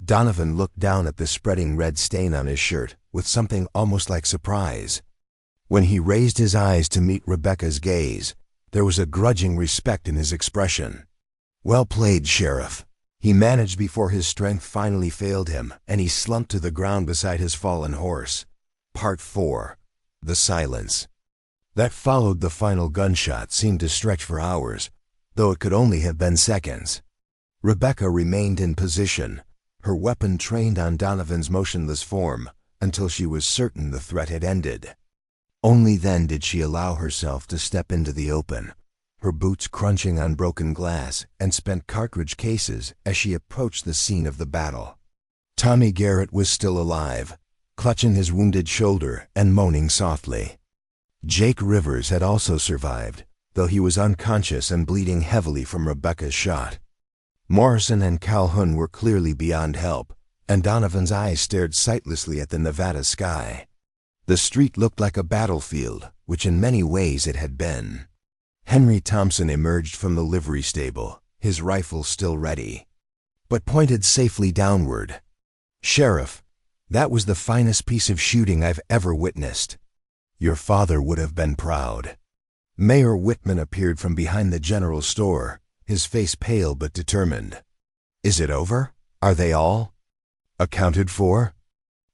Donovan looked down at the spreading red stain on his shirt with something almost like surprise. When he raised his eyes to meet Rebecca's gaze, there was a grudging respect in his expression. "Well played, Sheriff," he managed before his strength finally failed him and he slumped to the ground beside his fallen horse. Part 4. The silence that followed the final gunshot seemed to stretch for hours, though it could only have been seconds. Rebecca remained in position, her weapon trained on Donovan's motionless form, until she was certain the threat had ended. Only then did she allow herself to step into the open, her boots crunching on broken glass and spent cartridge cases as she approached the scene of the battle. Tommy Garrett was still alive, clutching his wounded shoulder and moaning softly. Jake Rivers had also survived, though he was unconscious and bleeding heavily from Rebecca's shot. Morrison and Calhoun were clearly beyond help, and Donovan's eyes stared sightlessly at the Nevada sky. The street looked like a battlefield, which in many ways it had been. Henry Thompson emerged from the livery stable, his rifle still ready, but pointed safely downward. "Sheriff, that was the finest piece of shooting I've ever witnessed. Your father would have been proud." Mayor Whitman appeared from behind the general store, his face pale but determined. "Is it over? Are they all accounted for?"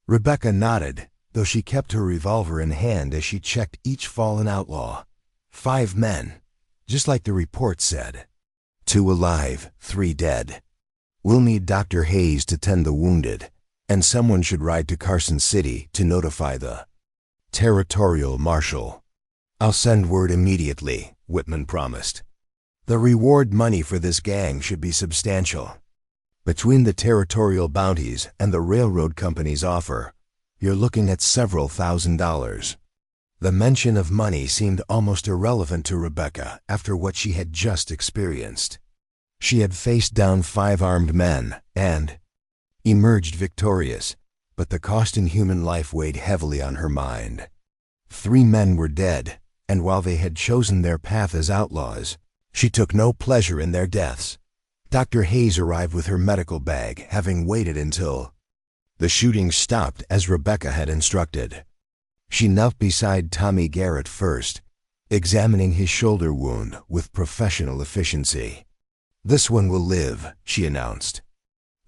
Rebecca nodded, though she kept her revolver in hand as she checked each fallen outlaw. 5 men, just like the report said. 2 alive, 3 dead. We'll need Dr. Hayes to tend the wounded, and someone should ride to Carson City to notify the territorial marshal. "I'll send word immediately," Whitman promised. "The reward money for this gang should be substantial. Between the territorial bounties and the railroad company's offer, you're looking at several $1,000s. The mention of money seemed almost irrelevant to Rebecca after what she had just experienced. She had faced down 5 armed men and emerged victorious, but the cost in human life weighed heavily on her mind. 3 men were dead, and while they had chosen their path as outlaws, she took no pleasure in their deaths. Dr. Hayes arrived with her medical bag, having waited until the shooting stopped as Rebecca had instructed. She knelt beside Tommy Garrett first, examining his shoulder wound with professional efficiency. "This one will live," she announced.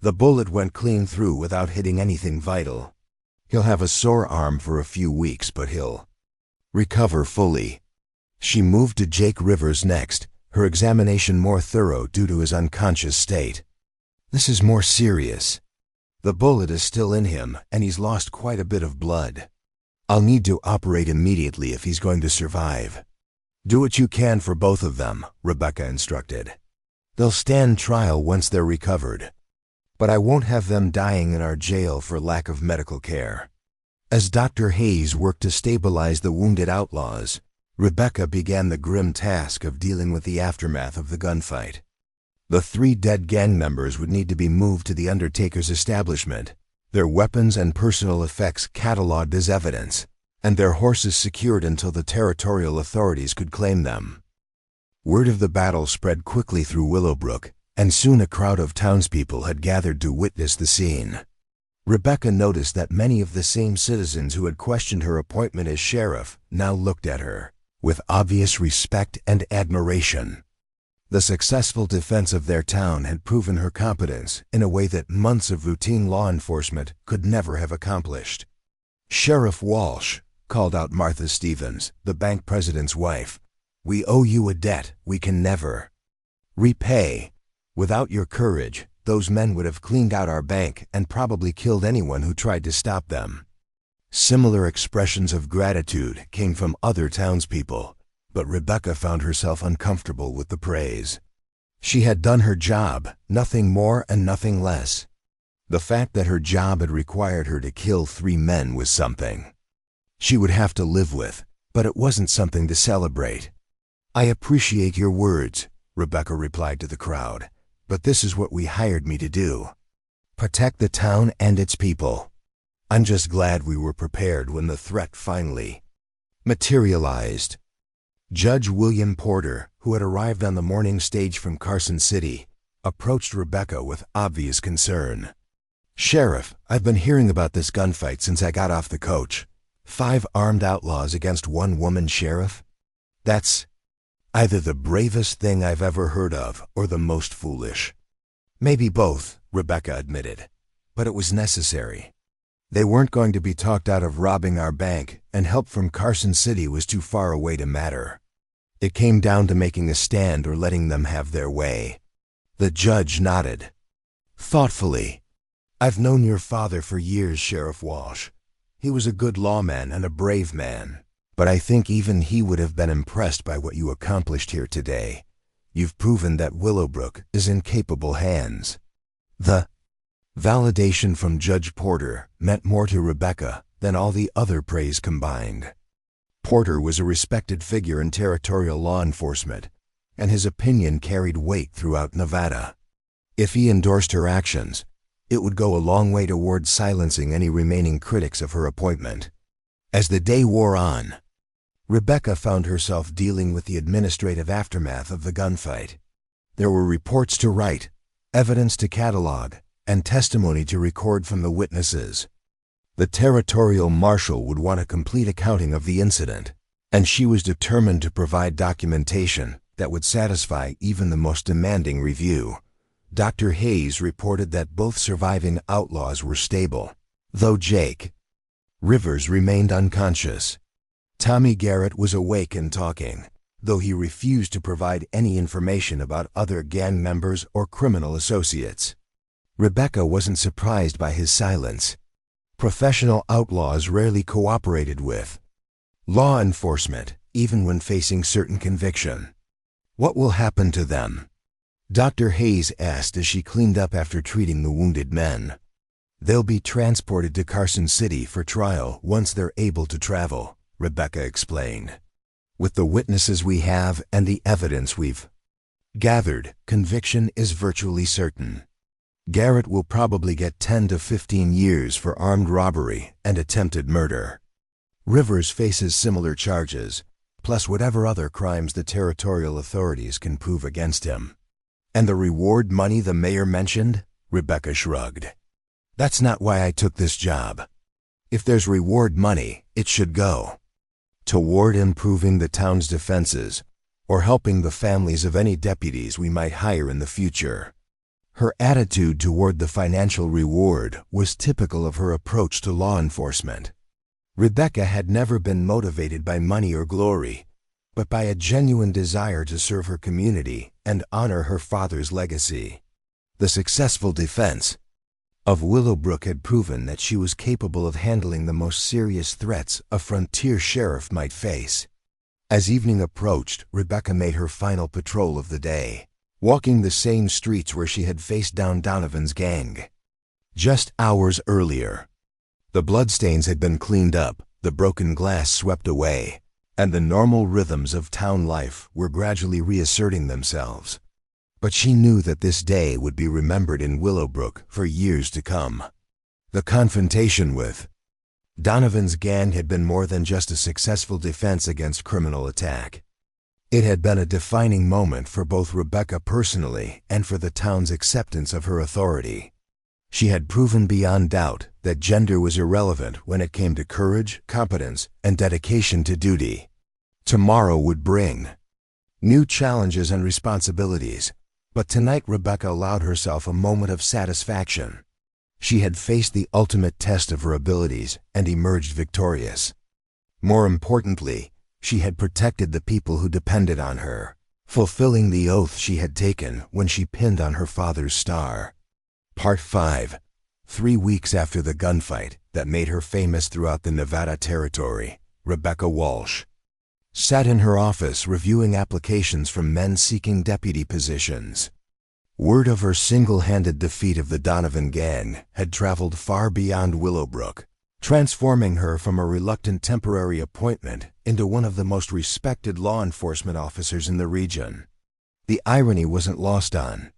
"The bullet went clean through without hitting anything vital. He'll have a sore arm for a few weeks, but he'll recover fully." She moved to Jake Rivers next, her examination more thorough due to his unconscious state. "This is more serious. The bullet is still in him, and he's lost quite a bit of blood. I'll need to operate immediately if he's going to survive." "Do what you can for both of them," Rebecca instructed. "They'll stand trial once they're recovered." But I won't have them dying in our jail for lack of medical care. As Dr. Hayes worked to stabilize the wounded outlaws, Rebecca began the grim task of dealing with the aftermath of the gunfight. The 3 dead gang members would need to be moved to the Undertaker's establishment, their weapons and personal effects cataloged as evidence, and their horses secured until the territorial authorities could claim them. Word of the battle spread quickly through Willowbrook, and soon a crowd of townspeople had gathered to witness the scene. Rebecca noticed that many of the same citizens who had questioned her appointment as sheriff now looked at her with obvious respect and admiration. The successful defense of their town had proven her competence in a way that months of routine law enforcement could never have accomplished. "Sheriff Walsh," called out Martha Stevens, the bank president's wife, "we owe you a debt we can never repay. Without your courage, those men would have cleaned out our bank and probably killed anyone who tried to stop them." Similar expressions of gratitude came from other townspeople, but Rebecca found herself uncomfortable with the praise. She had done her job, nothing more and nothing less. The fact that her job had required her to kill 3 men was something she would have to live with, but it wasn't something to celebrate. "I appreciate your words," Rebecca replied to the crowd, "but this is what we hired me to do. Protect the town and its people. I'm just glad we were prepared when the threat finally materialized." Judge William Porter, who had arrived on the morning stage from Carson City, approached Rebecca with obvious concern. "Sheriff, I've been hearing about this gunfight since I got off the coach. 5 armed outlaws against 1 woman sheriff? That's either the bravest thing I've ever heard of or the most foolish." "Maybe both," Rebecca admitted, "but it was necessary. They weren't going to be talked out of robbing our bank, and help from Carson City was too far away to matter. It came down to making a stand or letting them have their way." The judge nodded thoughtfully. "I've known your father for years, Sheriff Walsh. He was a good lawman and a brave man, but I think even he would have been impressed by what you accomplished here today. You've proven that Willowbrook is in capable hands." The validation from Judge Porter meant more to Rebecca than all the other praise combined. Porter was a respected figure in territorial law enforcement, and his opinion carried weight throughout Nevada. If he endorsed her actions, it would go a long way toward silencing any remaining critics of her appointment. As the day wore on, Rebecca found herself dealing with the administrative aftermath of the gunfight. There were reports to write, evidence to catalog, and testimony to record from the witnesses. The territorial marshal would want a complete accounting of the incident, and she was determined to provide documentation that would satisfy even the most demanding review. Dr. Hayes reported that both surviving outlaws were stable, though Jake Rivers remained unconscious. Tommy Garrett was awake and talking, though he refused to provide any information about other gang members or criminal associates. Rebecca wasn't surprised by his silence. Professional outlaws rarely cooperated with law enforcement, even when facing certain conviction. "What will happen to them?" Dr. Hayes asked as she cleaned up after treating the wounded men. "They'll be transported to Carson City for trial once they're able to travel," Rebecca explained. "With the witnesses we have and the evidence we've gathered, conviction is virtually certain. Garrett will probably get 10 to 15 years for armed robbery and attempted murder. Rivers faces similar charges, plus whatever other crimes the territorial authorities can prove against him." "And the reward money the mayor mentioned?" Rebecca shrugged. "That's not why I took this job. If there's reward money, it should go toward improving the town's defenses or helping the families of any deputies we might hire in the future." Her attitude toward the financial reward was typical of her approach to law enforcement. Rebecca had never been motivated by money or glory, but by a genuine desire to serve her community and honor her father's legacy. The successful defense of Willowbrook had proven that she was capable of handling the most serious threats a frontier sheriff might face. As evening approached, Rebecca made her final patrol of the day. walking the same streets where she had faced down Donovan's gang. Just hours earlier, the bloodstains had been cleaned up, the broken glass swept away, and the normal rhythms of town life were gradually reasserting themselves. But she knew that this day would be remembered in Willowbrook for years to come. The confrontation with Donovan's gang had been more than just a successful defense against criminal attack. It had been a defining moment for both Rebecca personally and for the town's acceptance of her authority. She had proven beyond doubt that gender was irrelevant when it came to courage, competence, and dedication to duty. Tomorrow would bring new challenges and responsibilities, but tonight Rebecca allowed herself a moment of satisfaction. She had faced the ultimate test of her abilities and emerged victorious. More importantly, she had protected the people who depended on her, fulfilling the oath she had taken when she pinned on her father's star. Part 5. 3 weeks after the gunfight that made her famous throughout the Nevada territory, Rebecca Walsh sat in her office reviewing applications from men seeking deputy positions. Word of her single-handed defeat of the Donovan gang had traveled far beyond Willowbrook, transforming her from a reluctant temporary appointment into one of the most respected law enforcement officers in the region. The irony wasn't lost on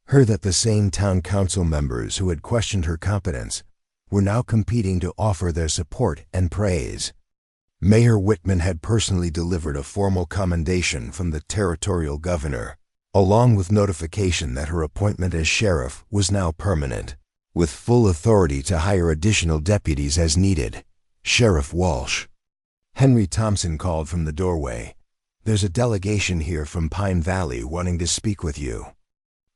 her that the same town council members who had questioned her competence were now competing to offer their support and praise. Mayor Whitman had personally delivered a formal commendation from the territorial governor, along with notification that her appointment as sheriff was now permanent, with full authority to hire additional deputies as needed. Sheriff Walsh. Henry Thompson called from the doorway. "There's a delegation here from Pine Valley wanting to speak with you."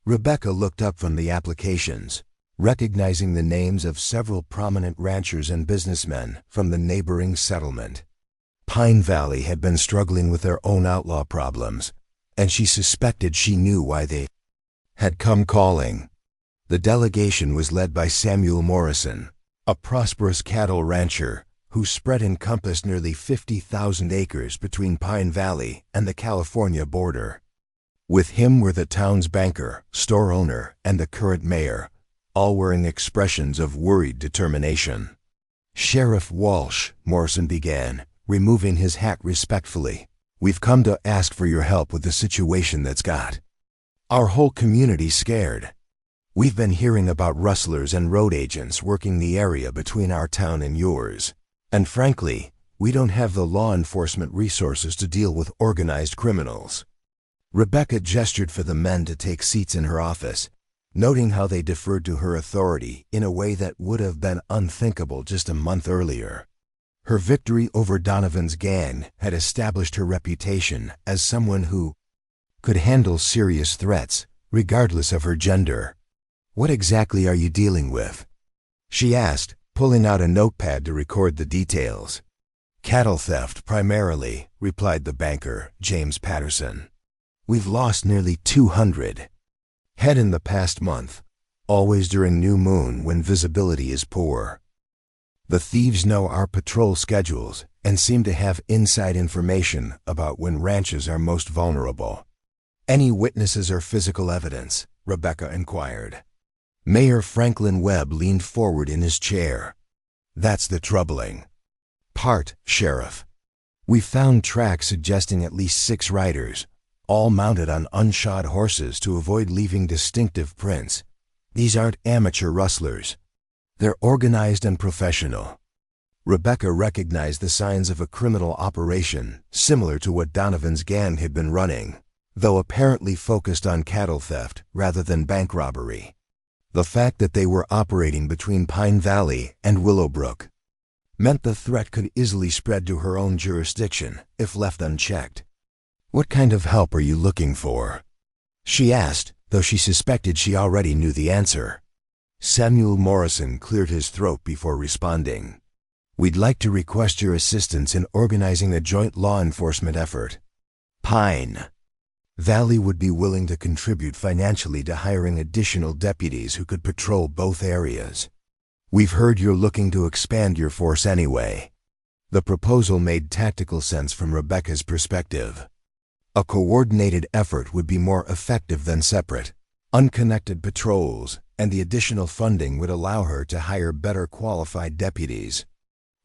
Rebecca looked up from the applications, recognizing the names of several prominent ranchers and businessmen from the neighboring settlement. Pine Valley had been struggling with their own outlaw problems, and she suspected she knew why they had come calling. The delegation was led by Samuel Morrison, a prosperous cattle rancher whose spread encompassed nearly 50,000 acres between Pine Valley and the California border. With him were the town's banker, store owner, and the current mayor, all wearing expressions of worried determination. "Sheriff Walsh," Morrison began, removing his hat respectfully, "we've come to ask for your help with the situation that's got our whole community scared. We've been hearing about rustlers and road agents working the area between our town and yours, and frankly, we don't have the law enforcement resources to deal with organized criminals." Rebecca gestured for the men to take seats in her office, noting how they deferred to her authority in a way that would have been unthinkable just a month earlier. Her victory over Donovan's gang had established her reputation as someone who could handle serious threats, regardless of her gender. "What exactly are you dealing with?" she asked, pulling out a notepad to record the details. "Cattle theft, primarily," replied the banker, James Patterson. "We've lost nearly 200 head in the past month, always during new moon when visibility is poor. The thieves know our patrol schedules and seem to have inside information about when ranches are most vulnerable." "Any witnesses or physical evidence?" Rebecca inquired. Mayor Franklin Webb leaned forward in his chair. "That's the troubling part, Sheriff. We found tracks suggesting at least 6 riders, all mounted on unshod horses to avoid leaving distinctive prints. These aren't amateur rustlers. They're organized and professional." Rebecca recognized the signs of a criminal operation similar to what Donovan's gang had been running, though apparently focused on cattle theft rather than bank robbery. The fact that they were operating between Pine Valley and Willowbrook meant the threat could easily spread to her own jurisdiction if left unchecked. "What kind of help are you looking for?" she asked, though she suspected she already knew the answer. Samuel Morrison cleared his throat before responding. "We'd like to request your assistance in organizing a joint law enforcement effort. Pine Valley would be willing to contribute financially to hiring additional deputies who could patrol both areas. We've heard you're looking to expand your force anyway." The proposal made tactical sense from Rebecca's perspective. A coordinated effort would be more effective than separate, unconnected patrols, and the additional funding would allow her to hire better qualified deputies.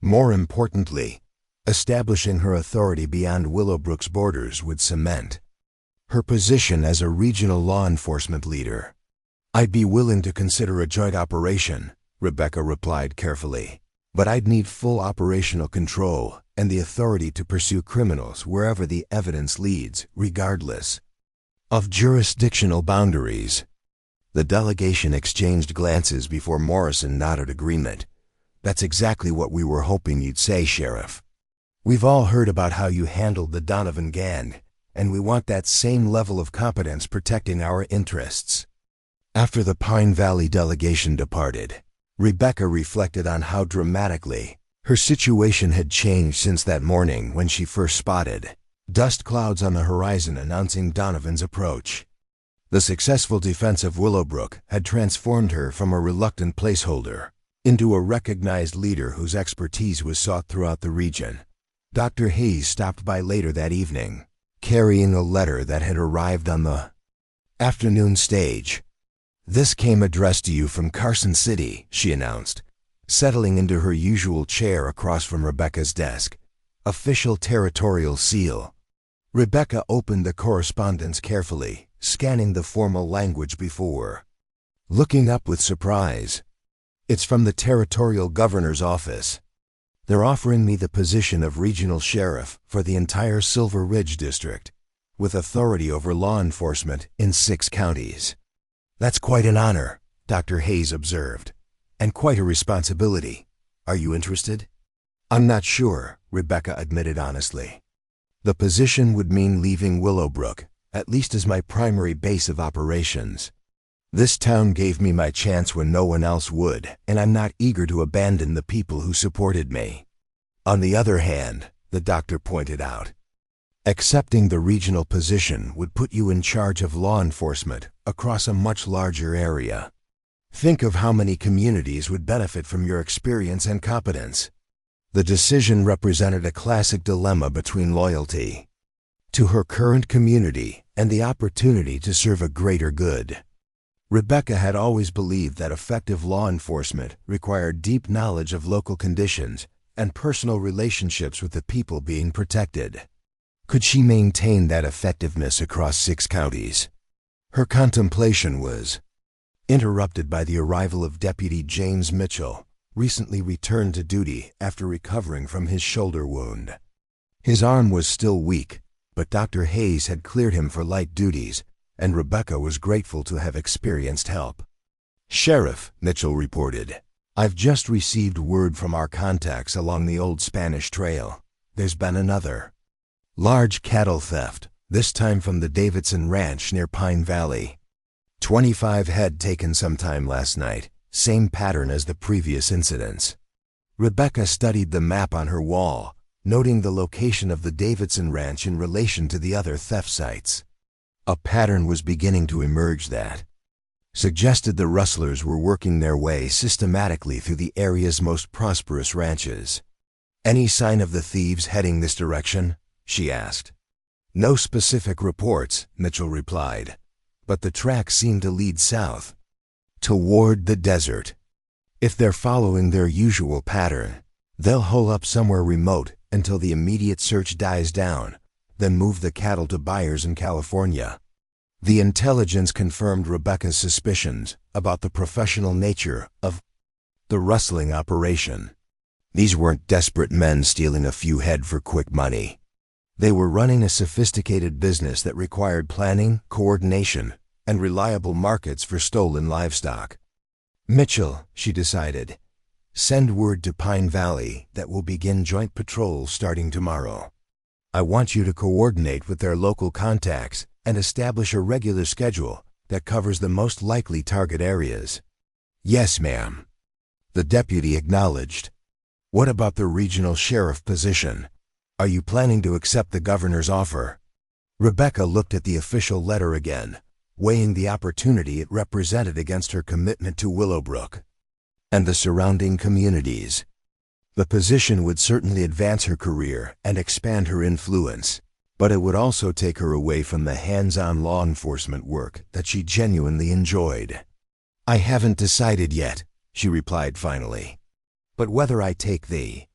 More importantly, establishing her authority beyond Willowbrook's borders would cement her position as a regional law enforcement leader. "I'd be willing to consider a joint operation," Rebecca replied carefully, "but I'd need full operational control and the authority to pursue criminals wherever the evidence leads, regardless of jurisdictional boundaries." The delegation exchanged glances before Morrison nodded agreement. "That's exactly what we were hoping you'd say, Sheriff. We've all heard about how you handled the Donovan gang, and we want that same level of competence protecting our interests." After the Pine Valley delegation departed, Rebecca reflected on how dramatically her situation had changed since that morning when she first spotted dust clouds on the horizon announcing Donovan's approach. The successful defense of Willowbrook had transformed her from a reluctant placeholder into a recognized leader whose expertise was sought throughout the region. Dr. Hayes stopped by later that evening, carrying a letter that had arrived on the afternoon stage. "This came addressed to you from Carson City," she announced, settling into her usual chair across from Rebecca's desk. "Official territorial seal." Rebecca opened the correspondence carefully, scanning the formal language before looking up with surprise. "It's from the Territorial Governor's Office. They're offering me the position of Regional Sheriff for the entire Silver Ridge District, with authority over law enforcement in 6 counties. "That's quite an honor," Dr. Hayes observed, "and quite a responsibility. Are you interested?" "I'm not sure," Rebecca admitted honestly. "The position would mean leaving Willowbrook, at least as my primary base of operations. This town gave me my chance when no one else would, and I'm not eager to abandon the people who supported me. On the other hand," the doctor pointed out, "accepting the regional position would put you in charge of law enforcement across a much larger area. Think of how many communities would benefit from your experience and competence." The decision represented a classic dilemma between loyalty to her current community and the opportunity to serve a greater good. Rebecca had always believed that effective law enforcement required deep knowledge of local conditions and personal relationships with the people being protected. Could she maintain that effectiveness across 6 counties? Her contemplation was interrupted by the arrival of Deputy James Mitchell, recently returned to duty after recovering from his shoulder wound. His arm was still weak, but Dr. Hayes had cleared him for light duties, and Rebecca was grateful to have experienced help. "Sheriff," Mitchell reported, "I've just received word from our contacts along the old Spanish Trail. There's been another large cattle theft, this time from the Davidson Ranch near Pine Valley. 25 head taken sometime last night, same pattern as the previous incidents." Rebecca studied the map on her wall, noting the location of the Davidson Ranch in relation to the other theft sites. A pattern was beginning to emerge that suggested the rustlers were working their way systematically through the area's most prosperous ranches. "Any sign of the thieves heading this direction?" she asked. "No specific reports," Mitchell replied, "but the tracks seem to lead south, toward the desert. If they're following their usual pattern, they'll hole up somewhere remote until the immediate search dies down, then move the cattle to buyers in California." The intelligence confirmed Rebecca's suspicions about the professional nature of the rustling operation. These weren't desperate men stealing a few head for quick money. They were running a sophisticated business that required planning, coordination, and reliable markets for stolen livestock. "Mitchell," she decided, "send word to Pine Valley that we'll begin joint patrols starting tomorrow. I want you to coordinate with their local contacts and establish a regular schedule that covers the most likely target areas." "Yes, ma'am," the deputy acknowledged. "What about the regional sheriff position? Are you planning to accept the governor's offer?" Rebecca looked at the official letter again, weighing the opportunity it represented against her commitment to Willowbrook and the surrounding communities. The position would certainly advance her career and expand her influence, But it would also take her away from the hands-on law enforcement work that she genuinely enjoyed. "I haven't decided yet," she replied finally. "But whether I take the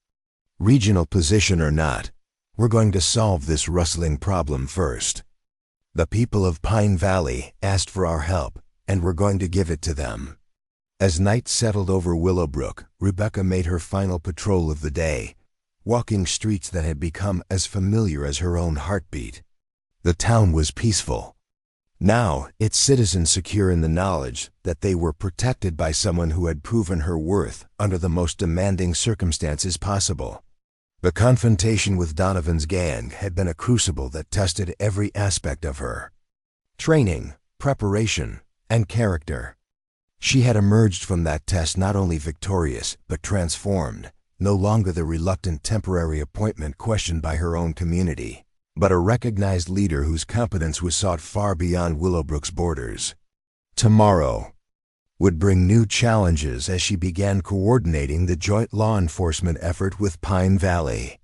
regional position or not, we're going to solve this rustling problem first. The people of Pine Valley asked for our help, and we're going to give it to them." As night settled over Willowbrook, Rebecca made her final patrol of the day, walking streets that had become as familiar as her own heartbeat. The town was peaceful. Now, its citizens secure in the knowledge that they were protected by someone who had proven her worth under the most demanding circumstances possible. The confrontation with Donovan's gang had been a crucible that tested every aspect of her training, preparation, and character. She had emerged from that test not only victorious, but transformed, no longer the reluctant temporary appointment questioned by her own community, but a recognized leader whose competence was sought far beyond Willowbrook's borders. Tomorrow would bring new challenges as she began coordinating the joint law enforcement effort with Pine Valley.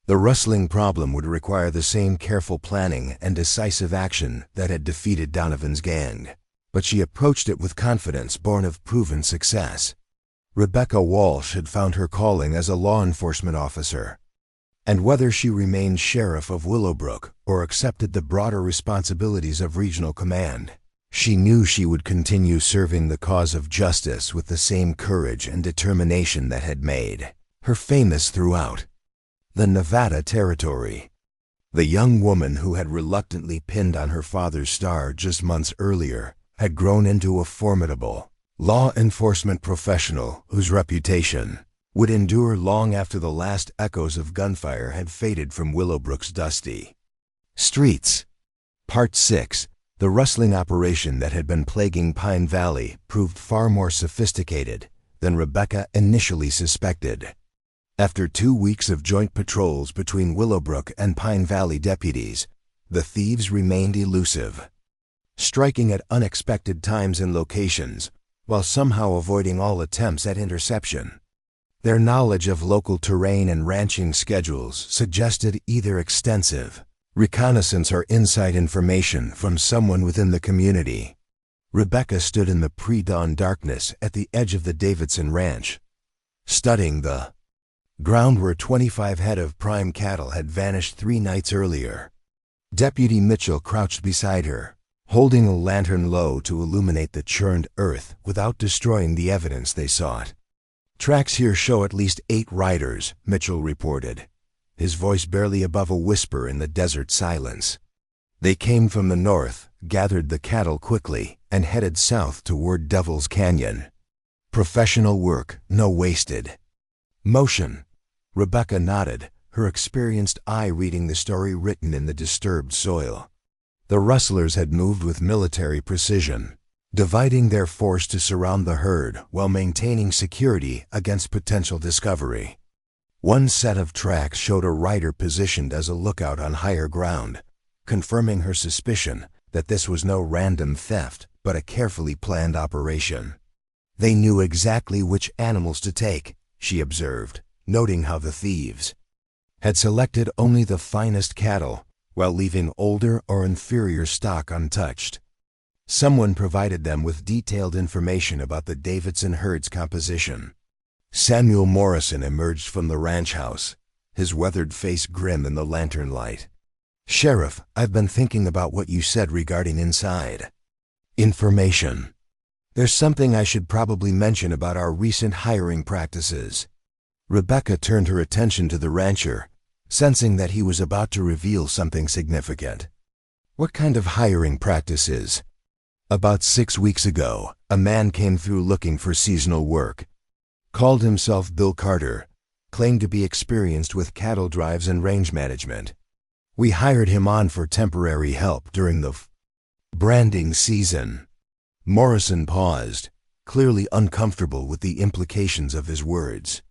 The rustling problem would require the same careful planning and decisive action that had defeated Donovan's gang, but she approached it with confidence born of proven success. Rebecca Walsh had found her calling as a law enforcement officer, and whether she remained sheriff of Willowbrook or accepted the broader responsibilities of regional command, she knew she would continue serving the cause of justice with the same courage and determination that had made her famous throughout the Nevada territory. The young woman who had reluctantly pinned on her father's star just months earlier had grown into a formidable law enforcement professional whose reputation would endure long after the last echoes of gunfire had faded from Willowbrook's dusty streets. Part 6. The rustling operation that had been plaguing Pine Valley proved far more sophisticated than Rebecca initially suspected. After 2 weeks of joint patrols between Willowbrook and Pine Valley deputies, the thieves remained elusive, striking at unexpected times and locations, while somehow avoiding all attempts at interception. Their knowledge of local terrain and ranching schedules suggested either extensive reconnaissance or inside information from someone within the community. Rebecca stood in the pre-dawn darkness at the edge of the Davidson Ranch, studying the ground where 25 head of prime cattle had vanished 3 nights earlier. Deputy Mitchell crouched beside her, holding a lantern low to illuminate the churned earth without destroying the evidence they sought. "Tracks here show at least 8 riders," Mitchell reported, his voice barely above a whisper in the desert silence. "They came from the north, gathered the cattle quickly, and headed south toward Devil's Canyon. Professional work, no wasted motion." Rebecca nodded, her experienced eye reading the story written in the disturbed soil. The rustlers had moved with military precision, dividing their force to surround the herd while maintaining security against potential discovery. One set of tracks showed a rider positioned as a lookout on higher ground, confirming her suspicion that this was no random theft but a carefully planned operation. They knew exactly which animals to take, she observed, noting how the thieves had selected only the finest cattle while leaving older or inferior stock untouched. Someone provided them with detailed information about the Davidson herd's composition. Samuel Morrison emerged from the ranch house, his weathered face grim in the lantern light. "Sheriff, I've been thinking about what you said regarding inside information. There's something I should probably mention about our recent hiring practices." Rebecca turned her attention to the rancher, sensing that he was about to reveal something significant. "What kind of hiring practices?" "About 6 weeks ago, a man came through looking for seasonal work. Called himself Bill Carter, claimed to be experienced with cattle drives and range management. We hired him on for temporary help during the branding season." Morrison paused, clearly uncomfortable with the implications of his words.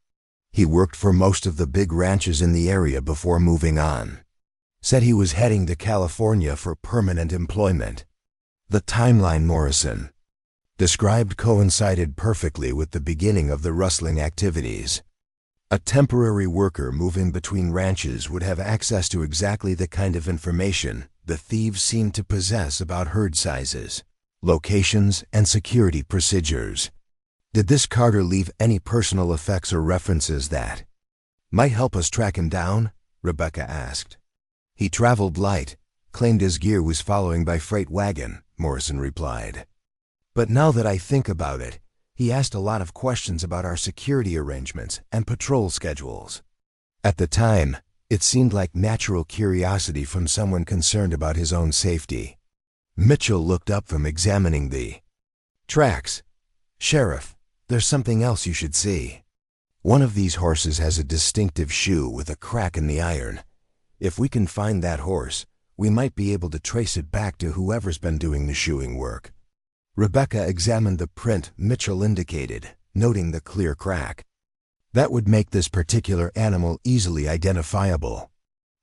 He worked for most of the big ranches in the area before moving on. Said he was heading to California for permanent employment. The timeline Morrison described coincided perfectly with the beginning of the rustling activities. A temporary worker moving between ranches would have access to exactly the kind of information the thieves seemed to possess about herd sizes, locations, and security procedures. Did this Carter leave any personal effects or references that might help us track him down? Rebecca asked. He traveled light, claimed his gear was following by freight wagon, Morrison replied. But now that I think about it, he asked a lot of questions about our security arrangements and patrol schedules. At the time, it seemed like natural curiosity from someone concerned about his own safety. Mitchell looked up from examining the tracks. Sheriff, there's something else you should see. One of these horses has a distinctive shoe with a crack in the iron. If we can find that horse, we might be able to trace it back to whoever's been doing the shoeing work. Rebecca examined the print Mitchell indicated, noting the clear crack. That would make this particular animal easily identifiable.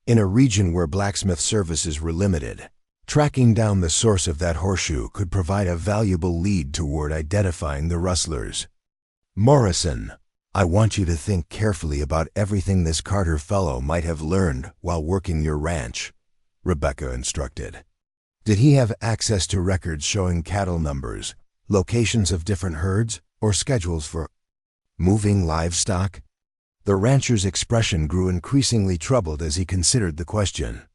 In a region where blacksmith services were limited, tracking down the source of that horseshoe could provide a valuable lead toward identifying the rustlers. Morrison, I want you to think carefully about everything this Carter fellow might have learned while working your ranch, Rebecca instructed. Did he have access to records showing cattle numbers, locations of different herds, or schedules for moving livestock? The rancher's expression grew increasingly troubled as he considered the question.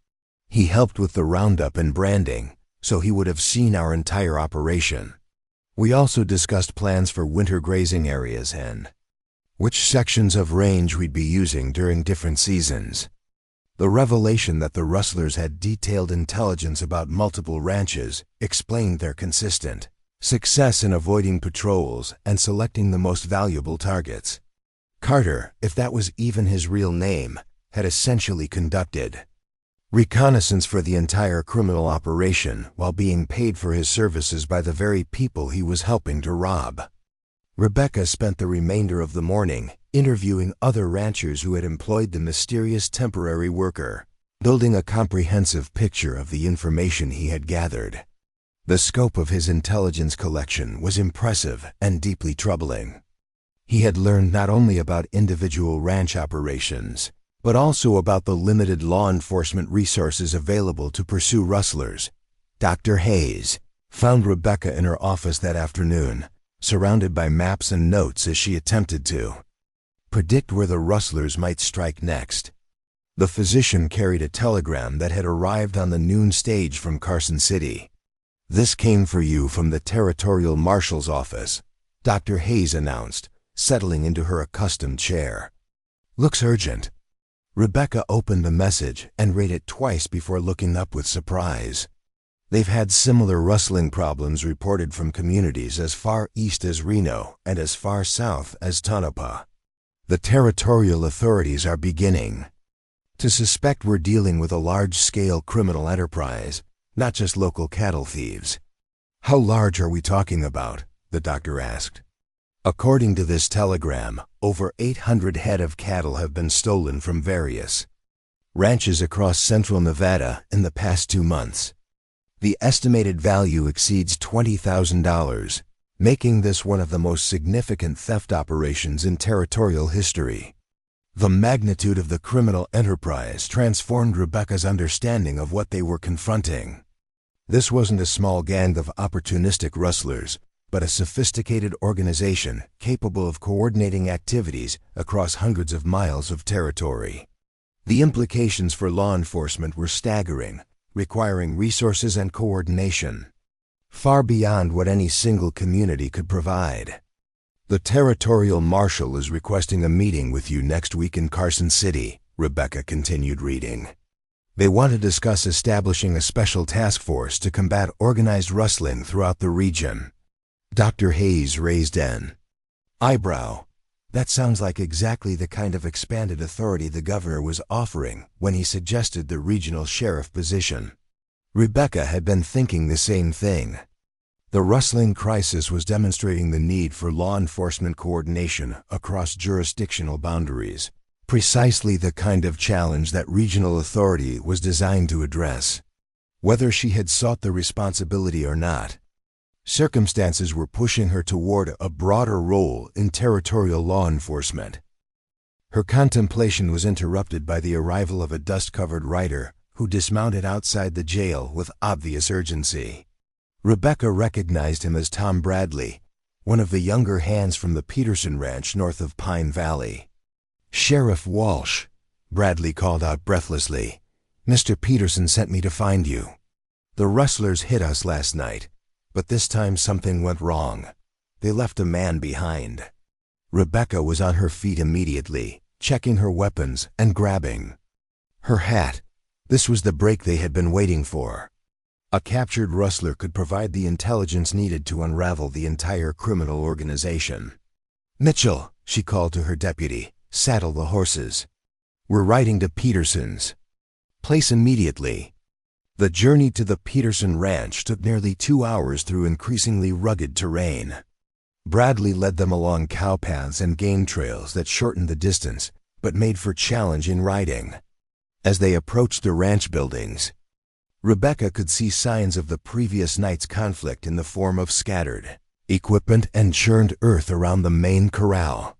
He helped with the roundup and branding, so he would have seen our entire operation. We also discussed plans for winter grazing areas and which sections of range we'd be using during different seasons. The revelation that the rustlers had detailed intelligence about multiple ranches explained their consistent success in avoiding patrols and selecting the most valuable targets. Carter, if that was even his real name, had essentially conducted reconnaissance for the entire criminal operation while being paid for his services by the very people he was helping to rob. Rebecca spent the remainder of the morning interviewing other ranchers who had employed the mysterious temporary worker, building a comprehensive picture of the information he had gathered. The scope of his intelligence collection was impressive and deeply troubling. He had learned not only about individual ranch operations, but also about the limited law enforcement resources available to pursue rustlers. Dr. Hayes found Rebecca in her office that afternoon, surrounded by maps and notes as she attempted to predict where the rustlers might strike next. The physician carried a telegram that had arrived on the noon stage from Carson City. This came for you from the Territorial Marshal's office, Dr. Hayes announced, settling into her accustomed chair. Looks urgent. Rebecca opened the message and read it twice before looking up with surprise. They've had similar rustling problems reported from communities as far east as Reno and as far south as Tonopah. The territorial authorities are beginning to suspect we're dealing with a large-scale criminal enterprise, not just local cattle thieves. How large are we talking about? The doctor asked. According to this telegram, over 800 head of cattle have been stolen from various ranches across central Nevada in the past 2 months. The estimated value exceeds $20,000, making this one of the most significant theft operations in territorial history. The magnitude of the criminal enterprise transformed Rebecca's understanding of what they were confronting. This wasn't a small gang of opportunistic rustlers, but a sophisticated organization capable of coordinating activities across hundreds of miles of territory. The implications for law enforcement were staggering, requiring resources and coordination far beyond what any single community could provide. The Territorial Marshal is requesting a meeting with you next week in Carson City, Rebecca continued reading. They want to discuss establishing a special task force to combat organized rustling throughout the region. Dr. Hayes raised an eyebrow. That sounds like exactly the kind of expanded authority the governor was offering when he suggested the regional sheriff position. Rebecca had been thinking the same thing. The rustling crisis was demonstrating the need for law enforcement coordination across jurisdictional boundaries, precisely the kind of challenge that regional authority was designed to address. Whether she had sought the responsibility or not, circumstances were pushing her toward a broader role in territorial law enforcement. Her contemplation was interrupted by the arrival of a dust-covered rider who dismounted outside the jail with obvious urgency. Rebecca recognized him as Tom Bradley, one of the younger hands from the Peterson Ranch north of Pine Valley. "Sheriff Walsh," Bradley called out breathlessly, "Mr. Peterson sent me to find you. The rustlers hit us last night, but this time something went wrong. They left a man behind." Rebecca was on her feet immediately, checking her weapons and grabbing her hat. This was the break they had been waiting for. A captured rustler could provide the intelligence needed to unravel the entire criminal organization. "Mitchell," she called to her deputy, "saddle the horses. We're riding to Peterson's place immediately." The journey to the Peterson Ranch took nearly 2 hours through increasingly rugged terrain. Bradley led them along cow paths and game trails that shortened the distance but made for challenging riding. As they approached the ranch buildings, Rebecca could see signs of the previous night's conflict in the form of scattered equipment and churned earth around the main corral.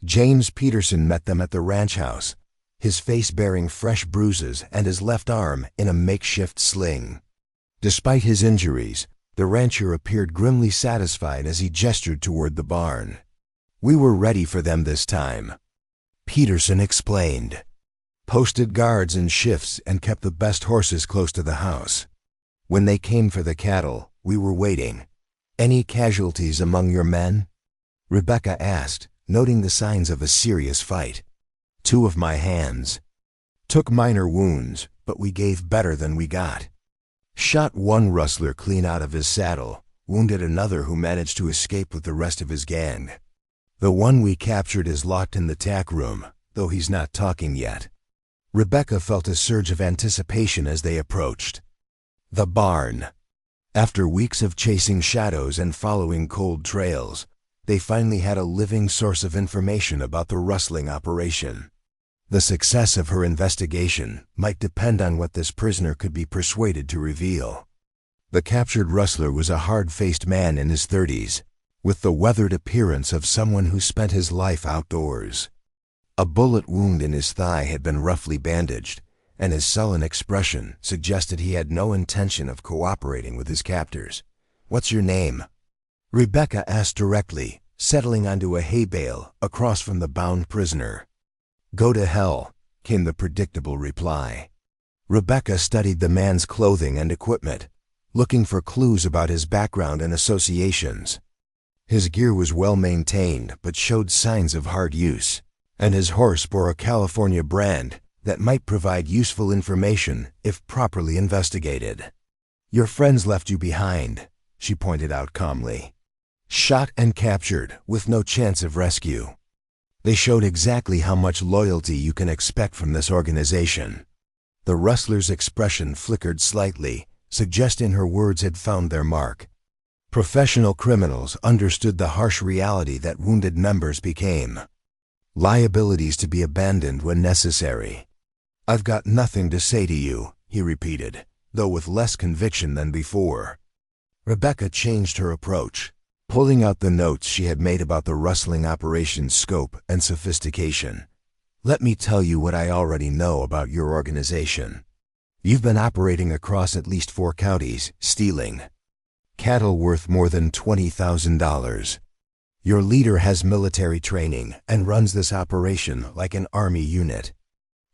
James Peterson met them at the ranch house, his face bearing fresh bruises and his left arm in a makeshift sling. Despite his injuries, the rancher appeared grimly satisfied as he gestured toward the barn. "We were ready for them this time," Peterson explained. "Posted guards in shifts and kept the best horses close to the house. When they came for the cattle, we were waiting. Any casualties among your men?" Rebecca asked, noting the signs of a serious fight. "2 of my hands. Took minor wounds, but we gave better than we got. Shot one rustler clean out of his saddle, wounded another who managed to escape with the rest of his gang. The one we captured is locked in the tack room, though he's not talking yet." Rebecca felt a surge of anticipation as they approached the barn. After weeks of chasing shadows and following cold trails, they finally had a living source of information about the rustling operation. The success of her investigation might depend on what this prisoner could be persuaded to reveal. The captured rustler was a hard-faced man in his 30s, with the weathered appearance of someone who spent his life outdoors. A bullet wound in his thigh had been roughly bandaged, and his sullen expression suggested he had no intention of cooperating with his captors. "What's your name?" Rebecca asked directly, settling onto a hay bale across from the bound prisoner. "Go to hell," came the predictable reply. Rebecca studied the man's clothing and equipment, looking for clues about his background and associations. His gear was well maintained but showed signs of hard use, and his horse bore a California brand that might provide useful information if properly investigated. "Your friends left you behind," she pointed out calmly. "Shot and captured with no chance of rescue. They showed exactly how much loyalty you can expect from this organization." The rustler's expression flickered slightly, suggesting her words had found their mark. Professional criminals understood the harsh reality that wounded members became liabilities to be abandoned when necessary. "I've got nothing to say to you," he repeated, though with less conviction than before. Rebecca changed her approach, pulling out the notes she had made about the rustling operation's scope and sophistication. "Let me tell you what I already know about your organization. You've been operating across at least 4 counties, stealing cattle worth more than $20,000. Your leader has military training and runs this operation like an army unit.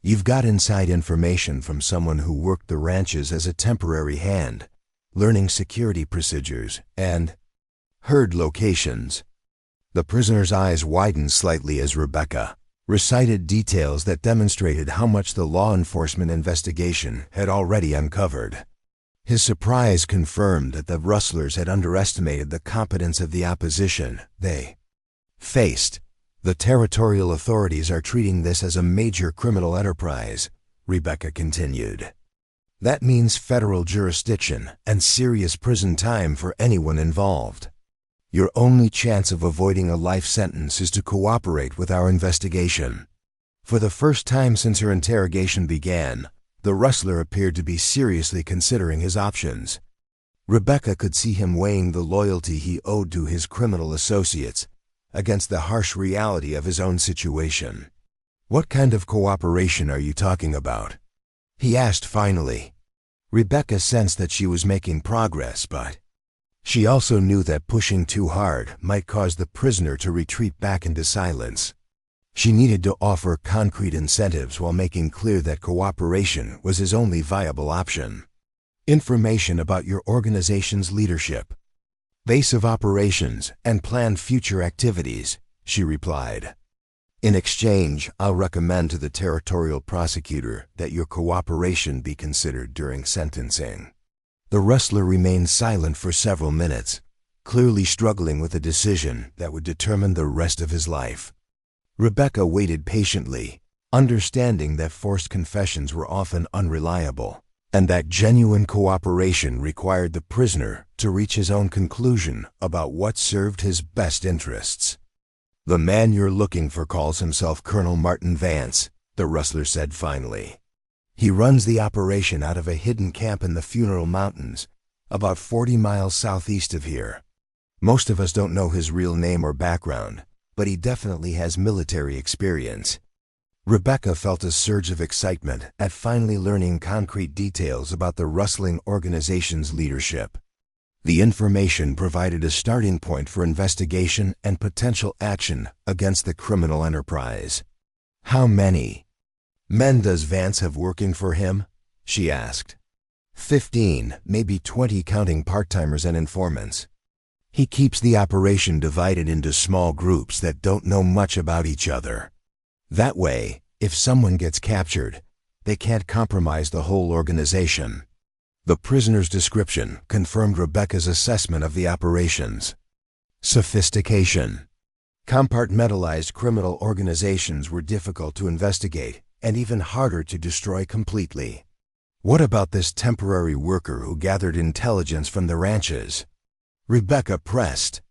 You've got inside information from someone who worked the ranches as a temporary hand, learning security procedures and herd locations." The prisoner's eyes widened slightly as Rebecca recited details that demonstrated how much the law enforcement investigation had already uncovered. His surprise confirmed that the rustlers had underestimated the competence of the opposition they faced. "The territorial authorities are treating this as a major criminal enterprise," Rebecca continued. "That means federal jurisdiction and serious prison time for anyone involved. Your only chance of avoiding a life sentence is to cooperate with our investigation." For the first time since her interrogation began, the rustler appeared to be seriously considering his options. Rebecca could see him weighing the loyalty he owed to his criminal associates against the harsh reality of his own situation. What kind of cooperation are you talking about? He asked finally. Rebecca sensed that she was making progress, but she also knew that pushing too hard might cause the prisoner to retreat back into silence. She needed to offer concrete incentives while making clear that cooperation was his only viable option. Information about your organization's leadership, base of operations, and planned future activities, she replied. In exchange, I'll recommend to the territorial prosecutor that your cooperation be considered during sentencing. The wrestler remained silent for several minutes, clearly struggling with a decision that would determine the rest of his life. Rebecca waited patiently, understanding that forced confessions were often unreliable, and that genuine cooperation required the prisoner to reach his own conclusion about what served his best interests. The man you're looking for calls himself Colonel Martin Vance, the wrestler said finally. He runs the operation out of a hidden camp in the Funeral Mountains, about 40 miles southeast of here. Most of us don't know his real name or background, but he definitely has military experience. Rebecca felt a surge of excitement at finally learning concrete details about the rustling organization's leadership. The information provided a starting point for investigation and potential action against the criminal enterprise. How many men does Vance have working for him? She asked. 15, maybe 20 counting part-timers and informants. He keeps the operation divided into small groups that don't know much about each other. That way, if someone gets captured, they can't compromise the whole organization. The prisoner's description confirmed Rebecca's assessment of the operations. Sophistication. Compartmentalized criminal organizations were difficult to investigate and even harder to destroy completely. What about this temporary worker who gathered intelligence from the ranches? Rebecca pressed.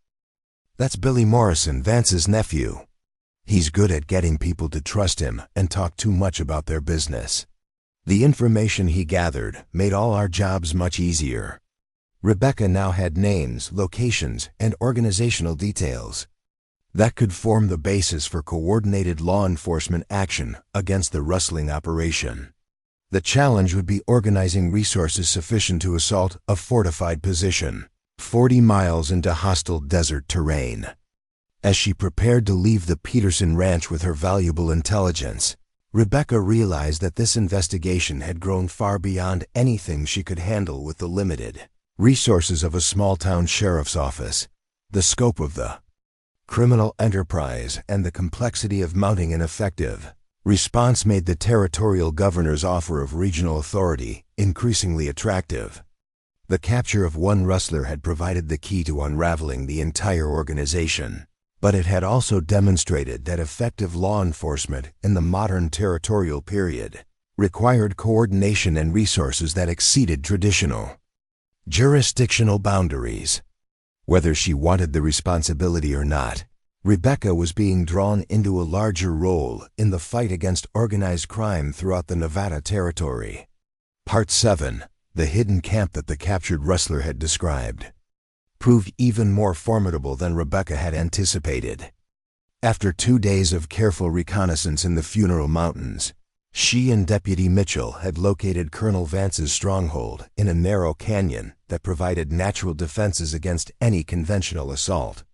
That's Billy Morrison, Vance's nephew. He's good at getting people to trust him and talk too much about their business. The information he gathered made all our jobs much easier. Rebecca now had names, locations, and organizational details that could form the basis for coordinated law enforcement action against the rustling operation. The challenge would be organizing resources sufficient to assault a fortified position, 40 miles into hostile desert terrain. As she prepared to leave the Peterson Ranch with her valuable intelligence, Rebecca realized that this investigation had grown far beyond anything she could handle with the limited resources of a small-town sheriff's office. The scope of the criminal enterprise and the complexity of mounting an effective response made the territorial governor's offer of regional authority increasingly attractive. The capture of one rustler had provided the key to unraveling the entire organization, but it had also demonstrated that effective law enforcement in the modern territorial period required coordination and resources that exceeded traditional jurisdictional boundaries. Whether she wanted the responsibility or not, Rebecca was being drawn into a larger role in the fight against organized crime throughout the Nevada territory. Part 7, the hidden camp that the captured rustler had described, proved even more formidable than Rebecca had anticipated. After 2 days of careful reconnaissance in the Funeral Mountains, she and Deputy Mitchell had located Colonel Vance's stronghold in a narrow canyon that provided natural defenses against any conventional assault.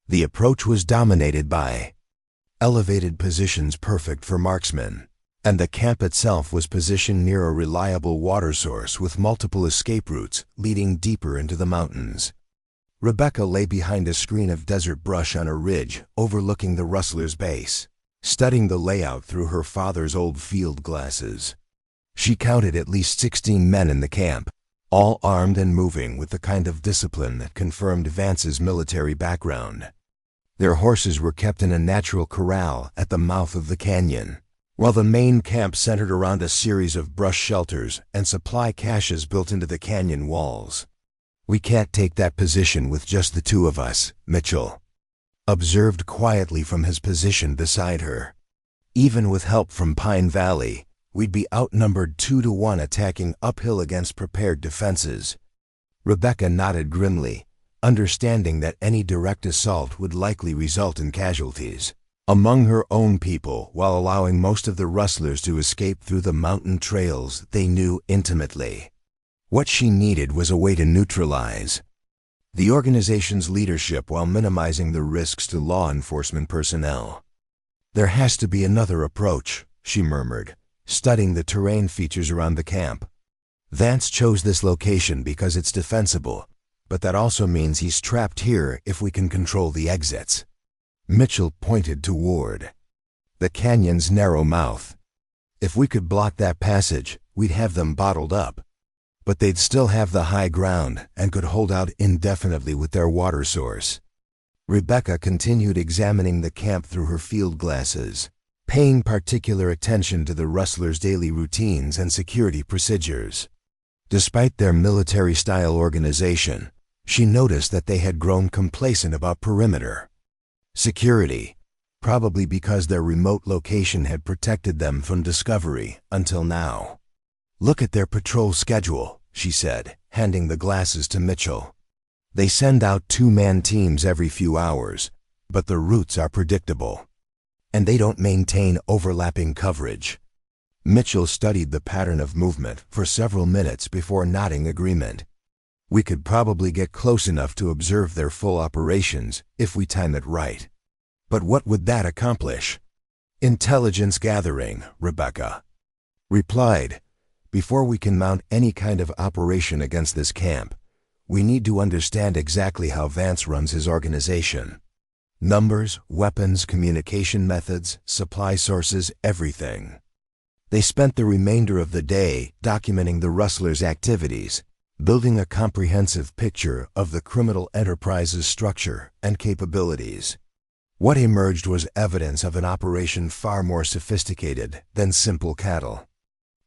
The approach was dominated by elevated positions perfect for marksmen, and the camp itself was positioned near a reliable water source with multiple escape routes leading deeper into the mountains. Rebecca lay behind a screen of desert brush on a ridge overlooking the rustler's base, studying the layout through her father's old field glasses. She counted at least 16 men in the camp, all armed and moving with the kind of discipline that confirmed Vance's military background. Their horses were kept in a natural corral at the mouth of the canyon, while the main camp centered around a series of brush shelters and supply caches built into the canyon walls. "We can't take that position with just the two of us," Mitchell observed quietly from his position beside her. "Even with help from Pine Valley, we'd be outnumbered 2-to-1 attacking uphill against prepared defenses." Rebecca nodded grimly, understanding that any direct assault would likely result in casualties. among her own people, while allowing most of the rustlers to escape through the mountain trails they knew intimately. What she needed was a way to neutralize the organization's leadership while minimizing the risks to law enforcement personnel. "There has to be another approach," she murmured, studying the terrain features around the camp. "Vance chose this location because it's defensible, but that also means he's trapped here if we can control the exits." Mitchell pointed toward the canyon's narrow mouth. "If we could block that passage, we'd have them bottled up. But they'd still have the high ground and could hold out indefinitely with their water source." Rebecca continued examining the camp through her field glasses, paying particular attention to the rustlers' daily routines and security procedures. Despite their military-style organization, she noticed that they had grown complacent about perimeter security, probably because their remote location had protected them from discovery until now. "Look at their patrol schedule," she said, handing the glasses to Mitchell. "They send out two-man teams every few hours, but the routes are predictable. And they don't maintain overlapping coverage." Mitchell studied the pattern of movement for several minutes before nodding agreement. "We could probably get close enough to observe their full operations if we time it right. But what would that accomplish?" "Intelligence gathering," Rebecca replied. "Before we can mount any kind of operation against this camp, we need to understand exactly how Vance runs his organization. Numbers, weapons, communication methods, supply sources, everything." They spent the remainder of the day documenting the rustlers' activities, building a comprehensive picture of the criminal enterprise's structure and capabilities. What emerged was evidence of an operation far more sophisticated than simple cattle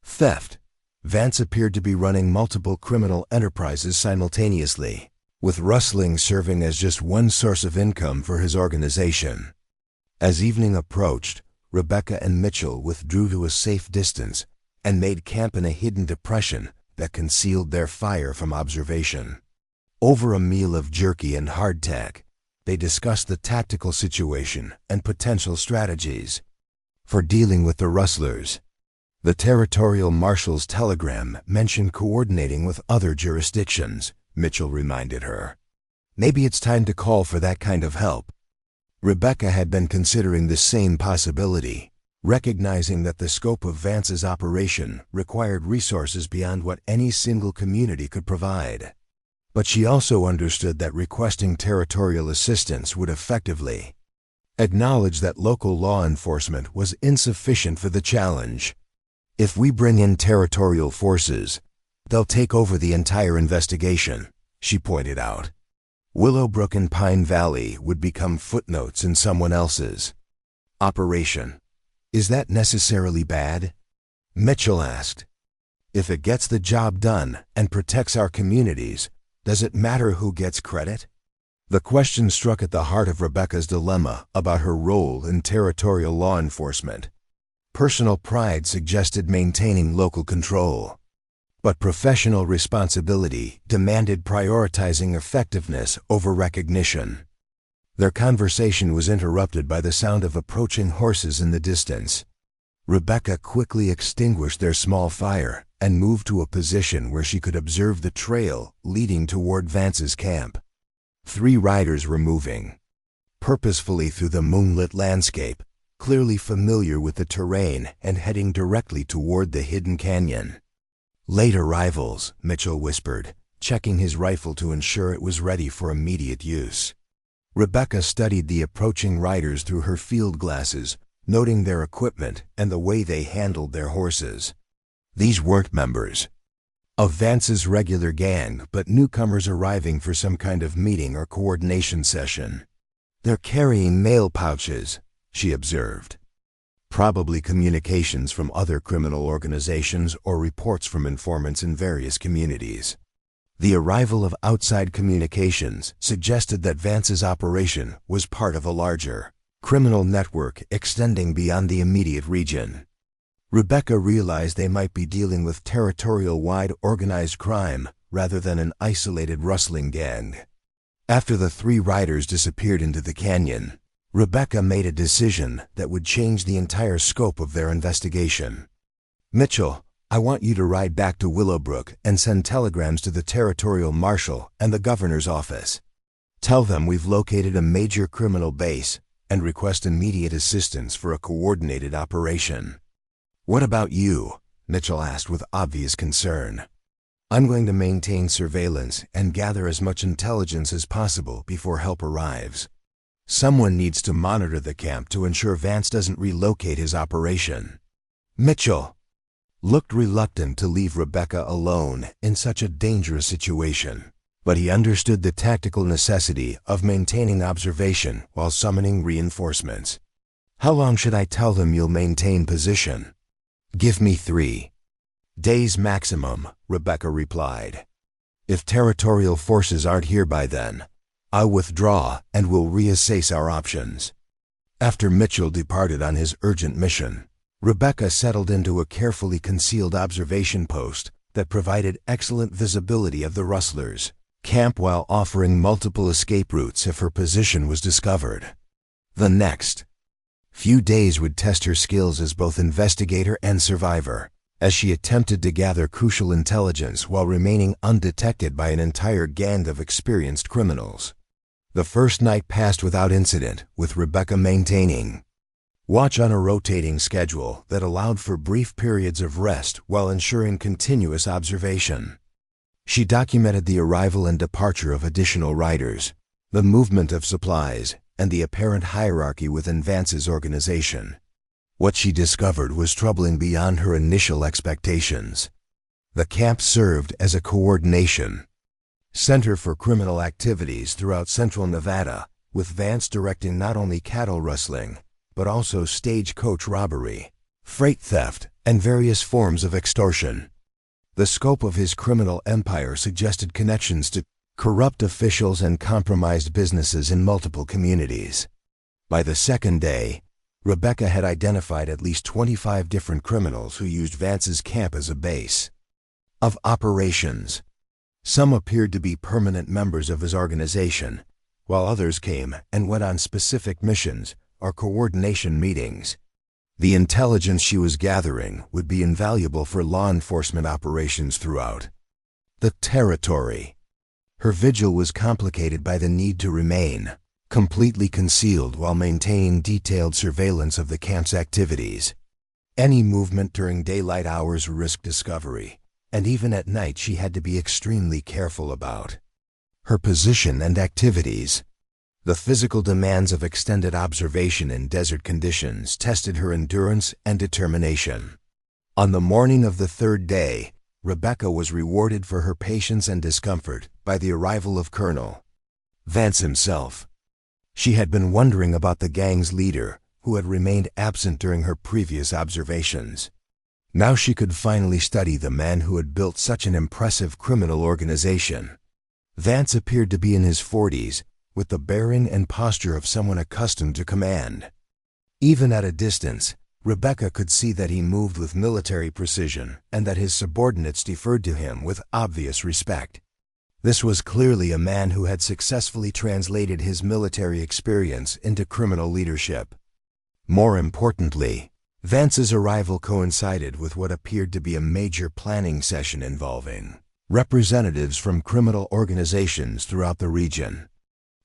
theft. Vance appeared to be running multiple criminal enterprises simultaneously, with rustling serving as just one source of income for his organization. As evening approached, Rebecca and Mitchell withdrew to a safe distance and made camp in a hidden depression that concealed their fire from observation. Over a meal of jerky and hardtack, they discussed the tactical situation and potential strategies for dealing with the rustlers. The territorial marshal's telegram mentioned coordinating with other jurisdictions, Mitchell reminded her. "Maybe it's time to call for that kind of help." Rebecca had been considering the same possibility, recognizing that the scope of Vance's operation required resources beyond what any single community could provide. But she also understood that requesting territorial assistance would effectively acknowledge that local law enforcement was insufficient for the challenge. "If we bring in territorial forces, they'll take over the entire investigation," she pointed out. "Willowbrook and Pine Valley would become footnotes in someone else's operation." "Is that necessarily bad?" Mitchell asked. "If it gets the job done and protects our communities, does it matter who gets credit?" The question struck at the heart of Rebecca's dilemma about her role in territorial law enforcement. Personal pride suggested maintaining local control, but professional responsibility demanded prioritizing effectiveness over recognition. Their conversation was interrupted by the sound of approaching horses in the distance. Rebecca quickly extinguished their small fire and moved to a position where she could observe the trail leading toward Vance's camp. 3 riders were moving purposefully through the moonlit landscape, clearly familiar with the terrain and heading directly toward the hidden canyon. "Late arrivals," Mitchell whispered, checking his rifle to ensure it was ready for immediate use. Rebecca studied the approaching riders through her field glasses, noting their equipment and the way they handled their horses. These weren't members of Vance's regular gang, but newcomers arriving for some kind of meeting or coordination session. "They're carrying mail pouches," she observed. "Probably communications from other criminal organizations or reports from informants in various communities." The arrival of outside communications suggested that Vance's operation was part of a larger criminal network extending beyond the immediate region. Rebecca realized they might be dealing with territorial-wide organized crime rather than an isolated rustling gang. After the 3 riders disappeared into the canyon, Rebecca made a decision that would change the entire scope of their investigation. "Mitchell, I want you to ride back to Willowbrook and send telegrams to the territorial marshal and the governor's office. Tell them we've located a major criminal base and request immediate assistance for a coordinated operation." "What about you?" Mitchell asked with obvious concern. "I'm going to maintain surveillance and gather as much intelligence as possible before help arrives. Someone needs to monitor the camp to ensure Vance doesn't relocate his operation." Mitchell looked reluctant to leave Rebecca alone in such a dangerous situation, but he understood the tactical necessity of maintaining observation while summoning reinforcements. "How long should I tell them you'll maintain position?" "Give me 3 days maximum," Rebecca replied. "If territorial forces aren't here by then, I'll withdraw and we'll reassess our options." After Mitchell departed on his urgent mission, Rebecca settled into a carefully concealed observation post that provided excellent visibility of the rustlers' camp while offering multiple escape routes if her position was discovered. The next few days would test her skills as both investigator and survivor, as she attempted to gather crucial intelligence while remaining undetected by an entire gang of experienced criminals. The first night passed without incident, with Rebecca maintaining watch on a rotating schedule that allowed for brief periods of rest while ensuring continuous observation. She documented the arrival and departure of additional riders, the movement of supplies, and the apparent hierarchy within Vance's organization. What she discovered was troubling beyond her initial expectations. The camp served as a coordination center for criminal activities throughout central Nevada, with Vance directing not only cattle rustling, but also stagecoach robbery, freight theft, and various forms of extortion. The scope of his criminal empire suggested connections to corrupt officials and compromised businesses in multiple communities. By the second day, Rebecca had identified at least 25 different criminals who used Vance's camp as a base of operations. Some appeared to be permanent members of his organization, while others came and went on specific missions or coordination meetings. The intelligence she was gathering would be invaluable for law enforcement operations throughout the territory. Her vigil was complicated by the need to remain completely concealed while maintaining detailed surveillance of the camp's activities. Any movement during daylight hours risked discovery, and even at night she had to be extremely careful about her position and activities. The physical demands of extended observation in desert conditions tested her endurance and determination. On the morning of the third day, Rebecca was rewarded for her patience and discomfort by the arrival of Colonel Vance himself. She had been wondering about the gang's leader, who had remained absent during her previous observations. Now she could finally study the man who had built such an impressive criminal organization. Vance appeared to be in his 40s, with the bearing and posture of someone accustomed to command. Even at a distance, Rebecca could see that he moved with military precision and that his subordinates deferred to him with obvious respect. This was clearly a man who had successfully translated his military experience into criminal leadership. More importantly, Vance's arrival coincided with what appeared to be a major planning session involving representatives from criminal organizations throughout the region.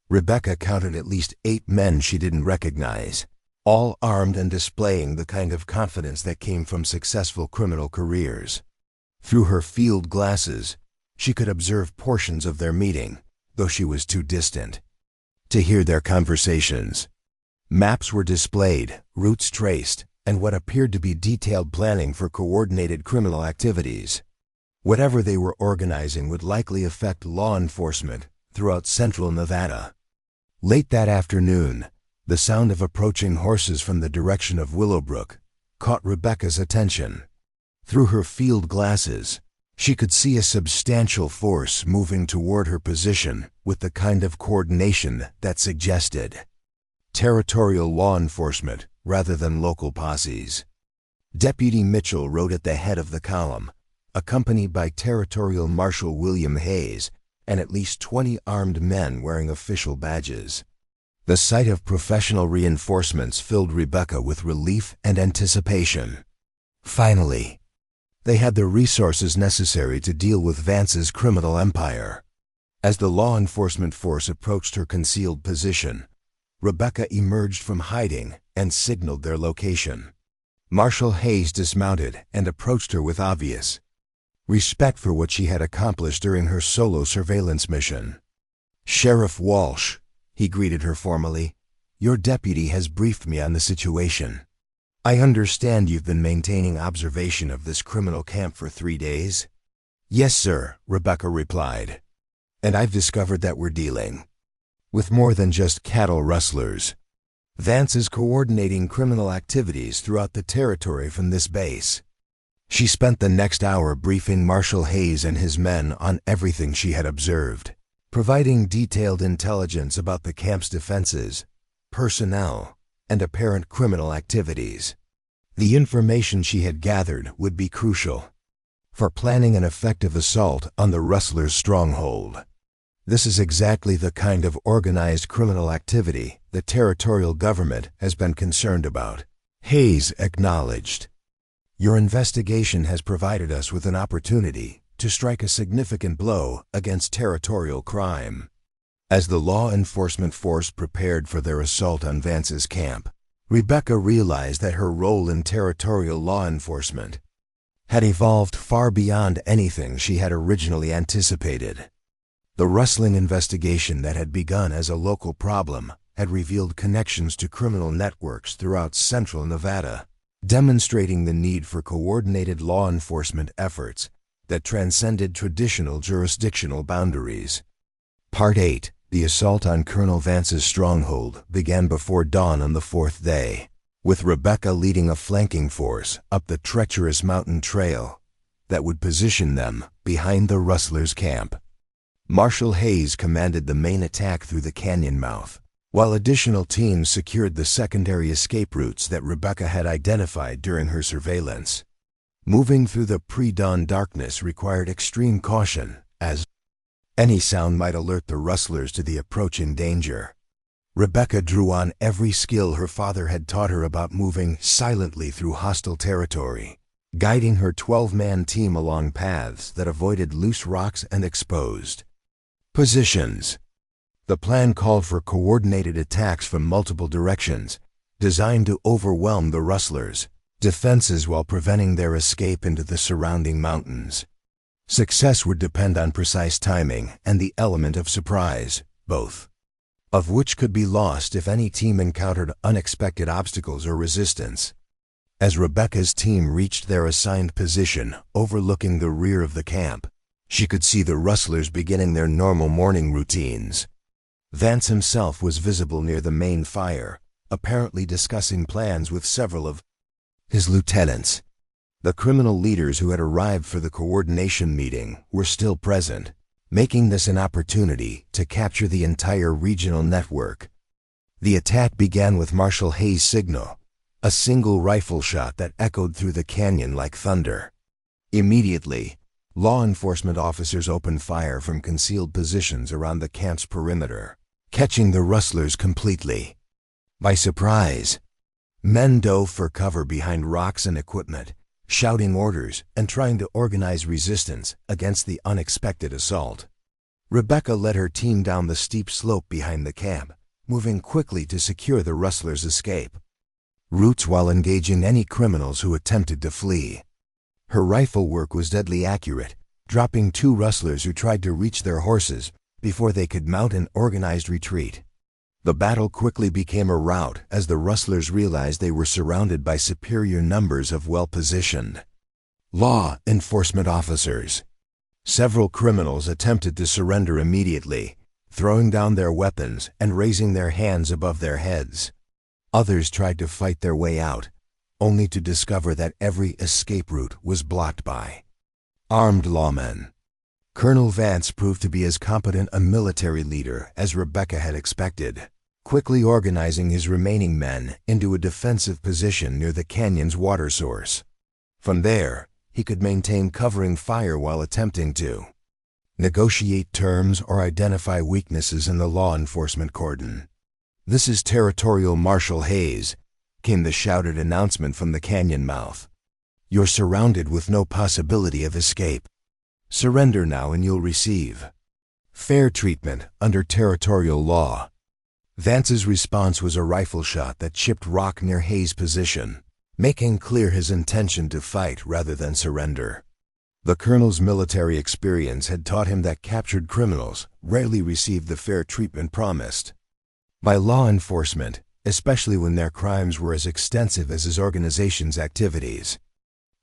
Rebecca counted at least 8 men she didn't recognize, all armed and displaying the kind of confidence that came from successful criminal careers. Through her field glasses, she could observe portions of their meeting, though she was too distant to hear their conversations. Maps were displayed, routes traced, and what appeared to be detailed planning for coordinated criminal activities. Whatever they were organizing would likely affect law enforcement throughout central Nevada. Late that afternoon, the sound of approaching horses from the direction of Willowbrook caught Rebecca's attention. Through her field glasses, she could see a substantial force moving toward her position with the kind of coordination that suggested territorial law enforcement rather than local posses. Deputy Mitchell rode at the head of the column, accompanied by Territorial Marshal William Hayes and at least 20 armed men wearing official badges. The sight of professional reinforcements filled Rebecca with relief and anticipation. Finally, they had the resources necessary to deal with Vance's criminal empire. As the law enforcement force approached her concealed position, Rebecca emerged from hiding and signaled their location. Marshal Hayes dismounted and approached her with obvious respect for what she had accomplished during her solo surveillance mission. "Sheriff Walsh," he greeted her formally, "your deputy has briefed me on the situation. I understand you've been maintaining observation of this criminal camp for 3 days?" "Yes, sir," Rebecca replied. "And I've discovered that we're dealing with more than just cattle rustlers. Vance is coordinating criminal activities throughout the territory from this base." She spent the next hour briefing Marshal Hayes and his men on everything she had observed, providing detailed intelligence about the camp's defenses, personnel, and apparent criminal activities. The information she had gathered would be crucial for planning an effective assault on the rustlers' stronghold. This is exactly the kind of organized criminal activity the territorial government has been concerned about, Hayes acknowledged. "Your investigation has provided us with an opportunity to strike a significant blow against territorial crime." As the law enforcement force prepared for their assault on Vance's camp, Rebecca realized that her role in territorial law enforcement had evolved far beyond anything she had originally anticipated. The rustling investigation that had begun as a local problem had revealed connections to criminal networks throughout central Nevada, demonstrating the need for coordinated law enforcement efforts that transcended traditional jurisdictional boundaries. Part 8. The assault on Colonel Vance's stronghold began before dawn on the 4th day, with Rebecca leading a flanking force up the treacherous mountain trail that would position them behind the rustlers' camp. Marshal Hayes commanded the main attack through the canyon mouth, while additional teams secured the secondary escape routes that Rebecca had identified during her surveillance. Moving through the pre-dawn darkness required extreme caution, as any sound might alert the rustlers to the approaching danger. Rebecca drew on every skill her father had taught her about moving silently through hostile territory, guiding her 12-man team along paths that avoided loose rocks and exposed positions. The plan called for coordinated attacks from multiple directions, designed to overwhelm the rustlers' defenses while preventing their escape into the surrounding mountains. Success would depend on precise timing and the element of surprise, both of which could be lost if any team encountered unexpected obstacles or resistance. As Rebecca's team reached their assigned position overlooking the rear of the camp, she could see the rustlers beginning their normal morning routines. Vance himself was visible near the main fire, apparently discussing plans with several of his lieutenants. The criminal leaders who had arrived for the coordination meeting were still present, making this an opportunity to capture the entire regional network. The attack began with Marshal Hayes' signal, a single rifle shot that echoed through the canyon like thunder. Immediately, law enforcement officers opened fire from concealed positions around the camp's perimeter, catching the rustlers completely by surprise. Men dove for cover behind rocks and equipment, shouting orders and trying to organize resistance against the unexpected assault. Rebecca led her team down the steep slope behind the camp, moving quickly to secure the rustlers' escape routes while engaging any criminals who attempted to flee. Her rifle work was deadly accurate, dropping 2 rustlers who tried to reach their horses before they could mount an organized retreat. The battle quickly became a rout as the rustlers realized they were surrounded by superior numbers of well-positioned law enforcement officers. Several criminals attempted to surrender immediately, throwing down their weapons and raising their hands above their heads. Others tried to fight their way out, only to discover that every escape route was blocked by armed lawmen. Colonel Vance proved to be as competent a military leader as Rebecca had expected, quickly organizing his remaining men into a defensive position near the canyon's water source. From there, he could maintain covering fire while attempting to negotiate terms or identify weaknesses in the law enforcement cordon. "This is Territorial Marshal Hayes," came the shouted announcement from the canyon mouth. "You're surrounded with no possibility of escape. Surrender now and you'll receive fair treatment under territorial law." Vance's response was a rifle shot that chipped rock near Hayes' position, making clear his intention to fight rather than surrender. The colonel's military experience had taught him that captured criminals rarely received the fair treatment promised by law enforcement, especially when their crimes were as extensive as his organization's activities.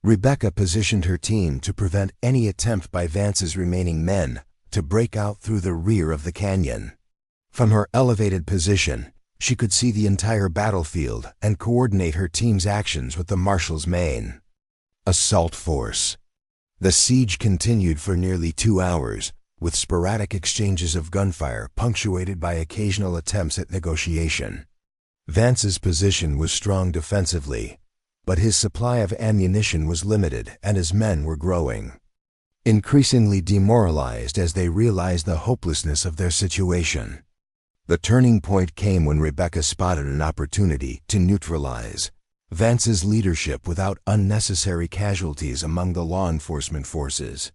Rebecca positioned her team to prevent any attempt by Vance's remaining men to break out through the rear of the canyon. From her elevated position, she could see the entire battlefield and coordinate her team's actions with the marshal's main assault force. The siege continued for nearly 2 hours, with sporadic exchanges of gunfire punctuated by occasional attempts at negotiation. Vance's position was strong defensively, but his supply of ammunition was limited and his men were growing increasingly demoralized as they realized the hopelessness of their situation. The turning point came when Rebecca spotted an opportunity to neutralize Vance's leadership without unnecessary casualties among the law enforcement forces.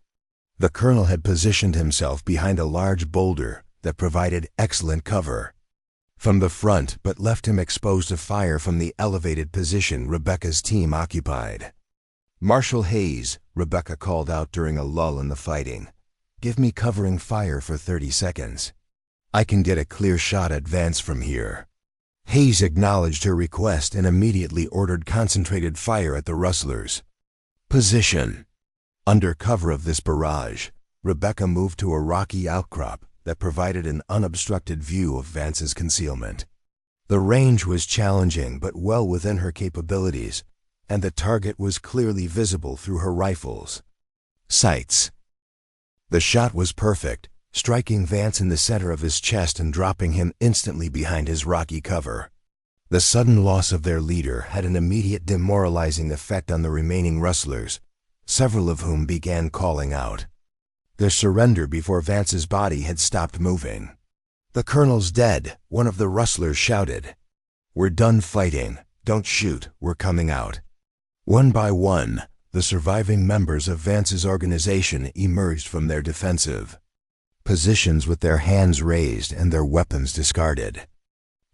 The colonel had positioned himself behind a large boulder that provided excellent cover from the front but left him exposed to fire from the elevated position Rebecca's team occupied. "Marshal Hayes," Rebecca called out during a lull in the fighting, "give me covering fire for 30 seconds. I can get a clear shot at Vance from here." Hayes acknowledged her request and immediately ordered concentrated fire at the rustlers. Position. Under cover of this barrage, Rebecca moved to a rocky outcrop that provided an unobstructed view of Vance's concealment. The range was challenging but well within her capabilities, and the target was clearly visible through her rifle's sights. The shot was perfect, striking Vance in the center of his chest and dropping him instantly behind his rocky cover. The sudden loss of their leader had an immediate demoralizing effect on the remaining rustlers, several of whom began calling out their surrender before Vance's body had stopped moving. "The colonel's dead," one of the rustlers shouted. "We're done fighting. Don't shoot, we're coming out." One by one, the surviving members of Vance's organization emerged from their defensive positions with their hands raised and their weapons discarded.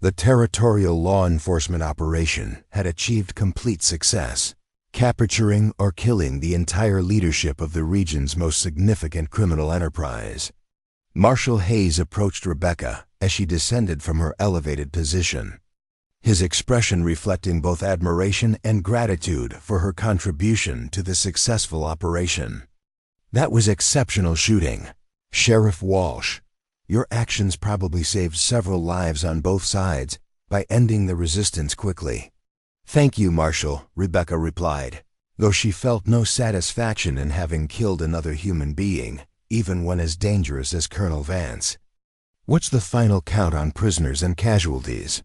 The territorial law enforcement operation had achieved complete success, capturing or killing the entire leadership of the region's most significant criminal enterprise. Marshal Hayes approached Rebecca as she descended from her elevated position, his expression reflecting both admiration and gratitude for her contribution to the successful operation. "That was exceptional shooting, Sheriff Walsh. Your actions probably saved several lives on both sides by ending the resistance quickly." "Thank you, Marshal," Rebecca replied, though she felt no satisfaction in having killed another human being, even one as dangerous as Colonel Vance. "What's the final count on prisoners and casualties?"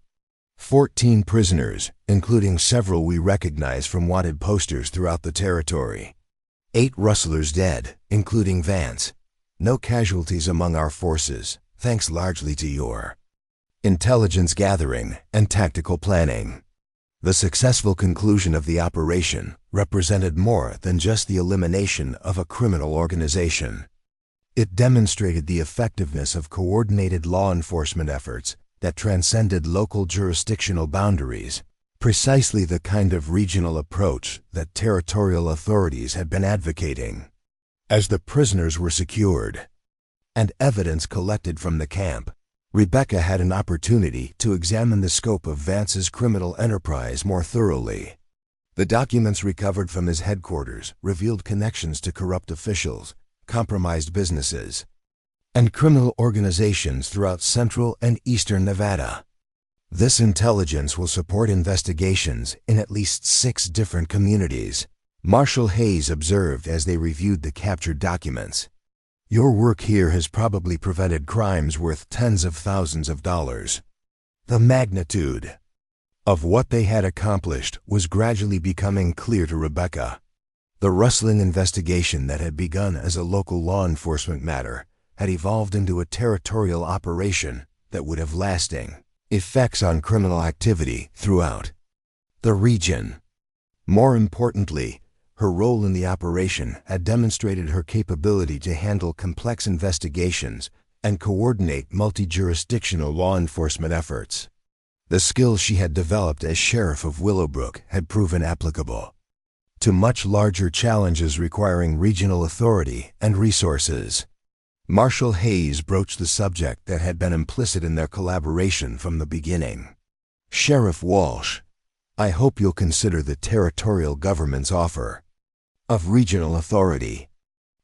14 prisoners, including several we recognize from wanted posters throughout the territory. 8 rustlers dead, including Vance. No casualties among our forces, thanks largely to your intelligence gathering and tactical planning. The successful conclusion of the operation represented more than just the elimination of a criminal organization. It demonstrated the effectiveness of coordinated law enforcement efforts that transcended local jurisdictional boundaries, precisely the kind of regional approach that territorial authorities had been advocating. As the prisoners were secured and evidence collected from the camp, Rebecca had an opportunity to examine the scope of Vance's criminal enterprise more thoroughly. The documents recovered from his headquarters revealed connections to corrupt officials, compromised businesses, and criminal organizations throughout central and eastern Nevada. This intelligence will support investigations in at least 6 different communities, Marshal Hayes observed as they reviewed the captured documents. "Your work here has probably prevented crimes worth tens of thousands of dollars." The magnitude of what they had accomplished was gradually becoming clear to Rebecca. The rustling investigation that had begun as a local law enforcement matter had evolved into a territorial operation that would have lasting Effects on criminal activity throughout the region. More importantly, her role in the operation had demonstrated her capability to handle complex investigations and coordinate multi-jurisdictional law enforcement efforts. The skills she had developed as sheriff of Willowbrook had proven applicable to much larger challenges requiring regional authority and resources. Marshal Hayes broached the subject that had been implicit in their collaboration from the beginning. "Sheriff Walsh, I hope you'll consider the territorial government's offer of regional authority.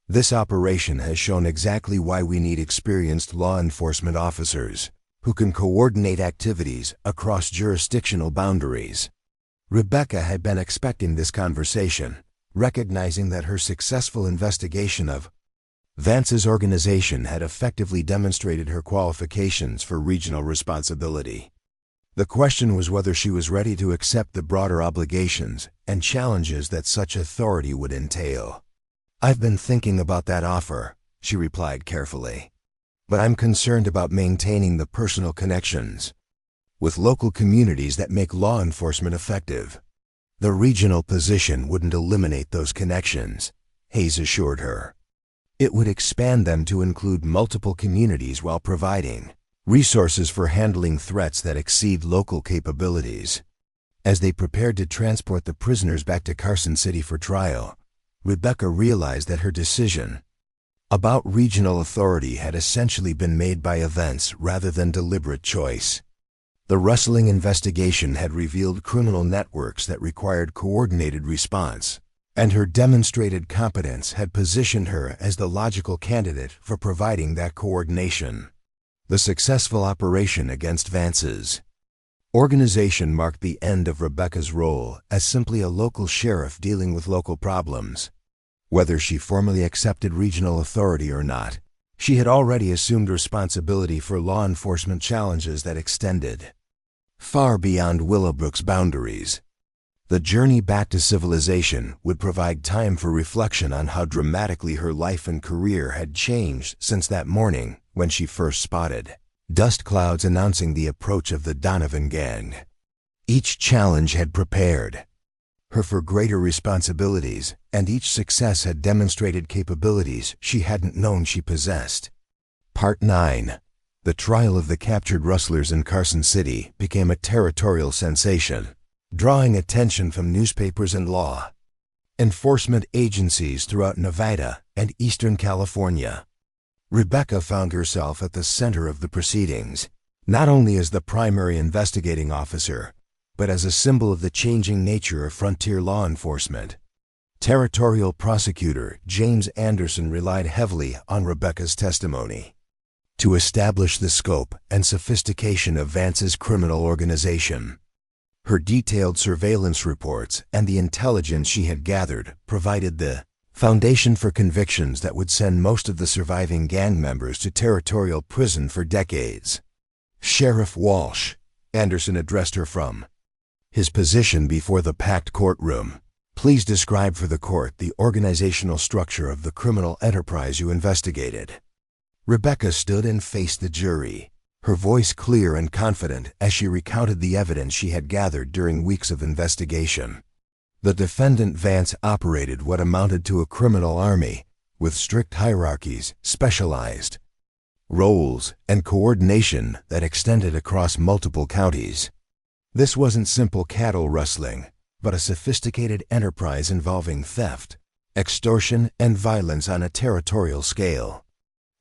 This operation has shown exactly why we need experienced law enforcement officers who can coordinate activities across jurisdictional boundaries." Rebecca had been expecting this conversation, recognizing that her successful investigation of Vance's organization had effectively demonstrated her qualifications for regional responsibility. The question was whether she was ready to accept the broader obligations and challenges that such authority would entail. "I've been thinking about that offer," she replied carefully. "But I'm concerned about maintaining the personal connections with local communities that make law enforcement effective." "The regional position wouldn't eliminate those connections," Hayes assured her. "It would expand them to include multiple communities while providing resources for handling threats that exceed local capabilities." As they prepared to transport the prisoners back to Carson City for trial, Rebecca realized that her decision about regional authority had essentially been made by events rather than deliberate choice. The rustling investigation had revealed criminal networks that required coordinated response, and her demonstrated competence had positioned her as the logical candidate for providing that coordination. The successful operation against Vance's organization marked the end of Rebecca's role as simply a local sheriff dealing with local problems. Whether she formally accepted regional authority or not, she had already assumed responsibility for law enforcement challenges that extended far beyond Willowbrook's boundaries. The journey back to civilization would provide time for reflection on how dramatically her life and career had changed since that morning when she first spotted dust clouds announcing the approach of the Donovan gang. Each challenge had prepared her for greater responsibilities, and each success had demonstrated capabilities she hadn't known she possessed. Part 9. The trial of the captured rustlers in Carson City became a territorial sensation, drawing attention from newspapers and law enforcement agencies throughout Nevada and Eastern California. Rebecca found herself at the center of the proceedings, not only as the primary investigating officer, but as a symbol of the changing nature of frontier law enforcement. Territorial prosecutor James Anderson relied heavily on Rebecca's testimony to establish the scope and sophistication of Vance's criminal organization. Her detailed surveillance reports and the intelligence she had gathered provided the foundation for convictions that would send most of the surviving gang members to territorial prison for decades. "Sheriff Walsh," Anderson addressed her from his position before the packed courtroom, "please describe for the court the organizational structure of the criminal enterprise you investigated." Rebecca stood and faced the jury, her voice clear and confident as she recounted the evidence she had gathered during weeks of investigation. The defendant Vance operated what amounted to a criminal army, with strict hierarchies, specialized roles, and coordination that extended across multiple counties. This wasn't simple cattle rustling, but a sophisticated enterprise involving theft, extortion, and violence on a territorial scale.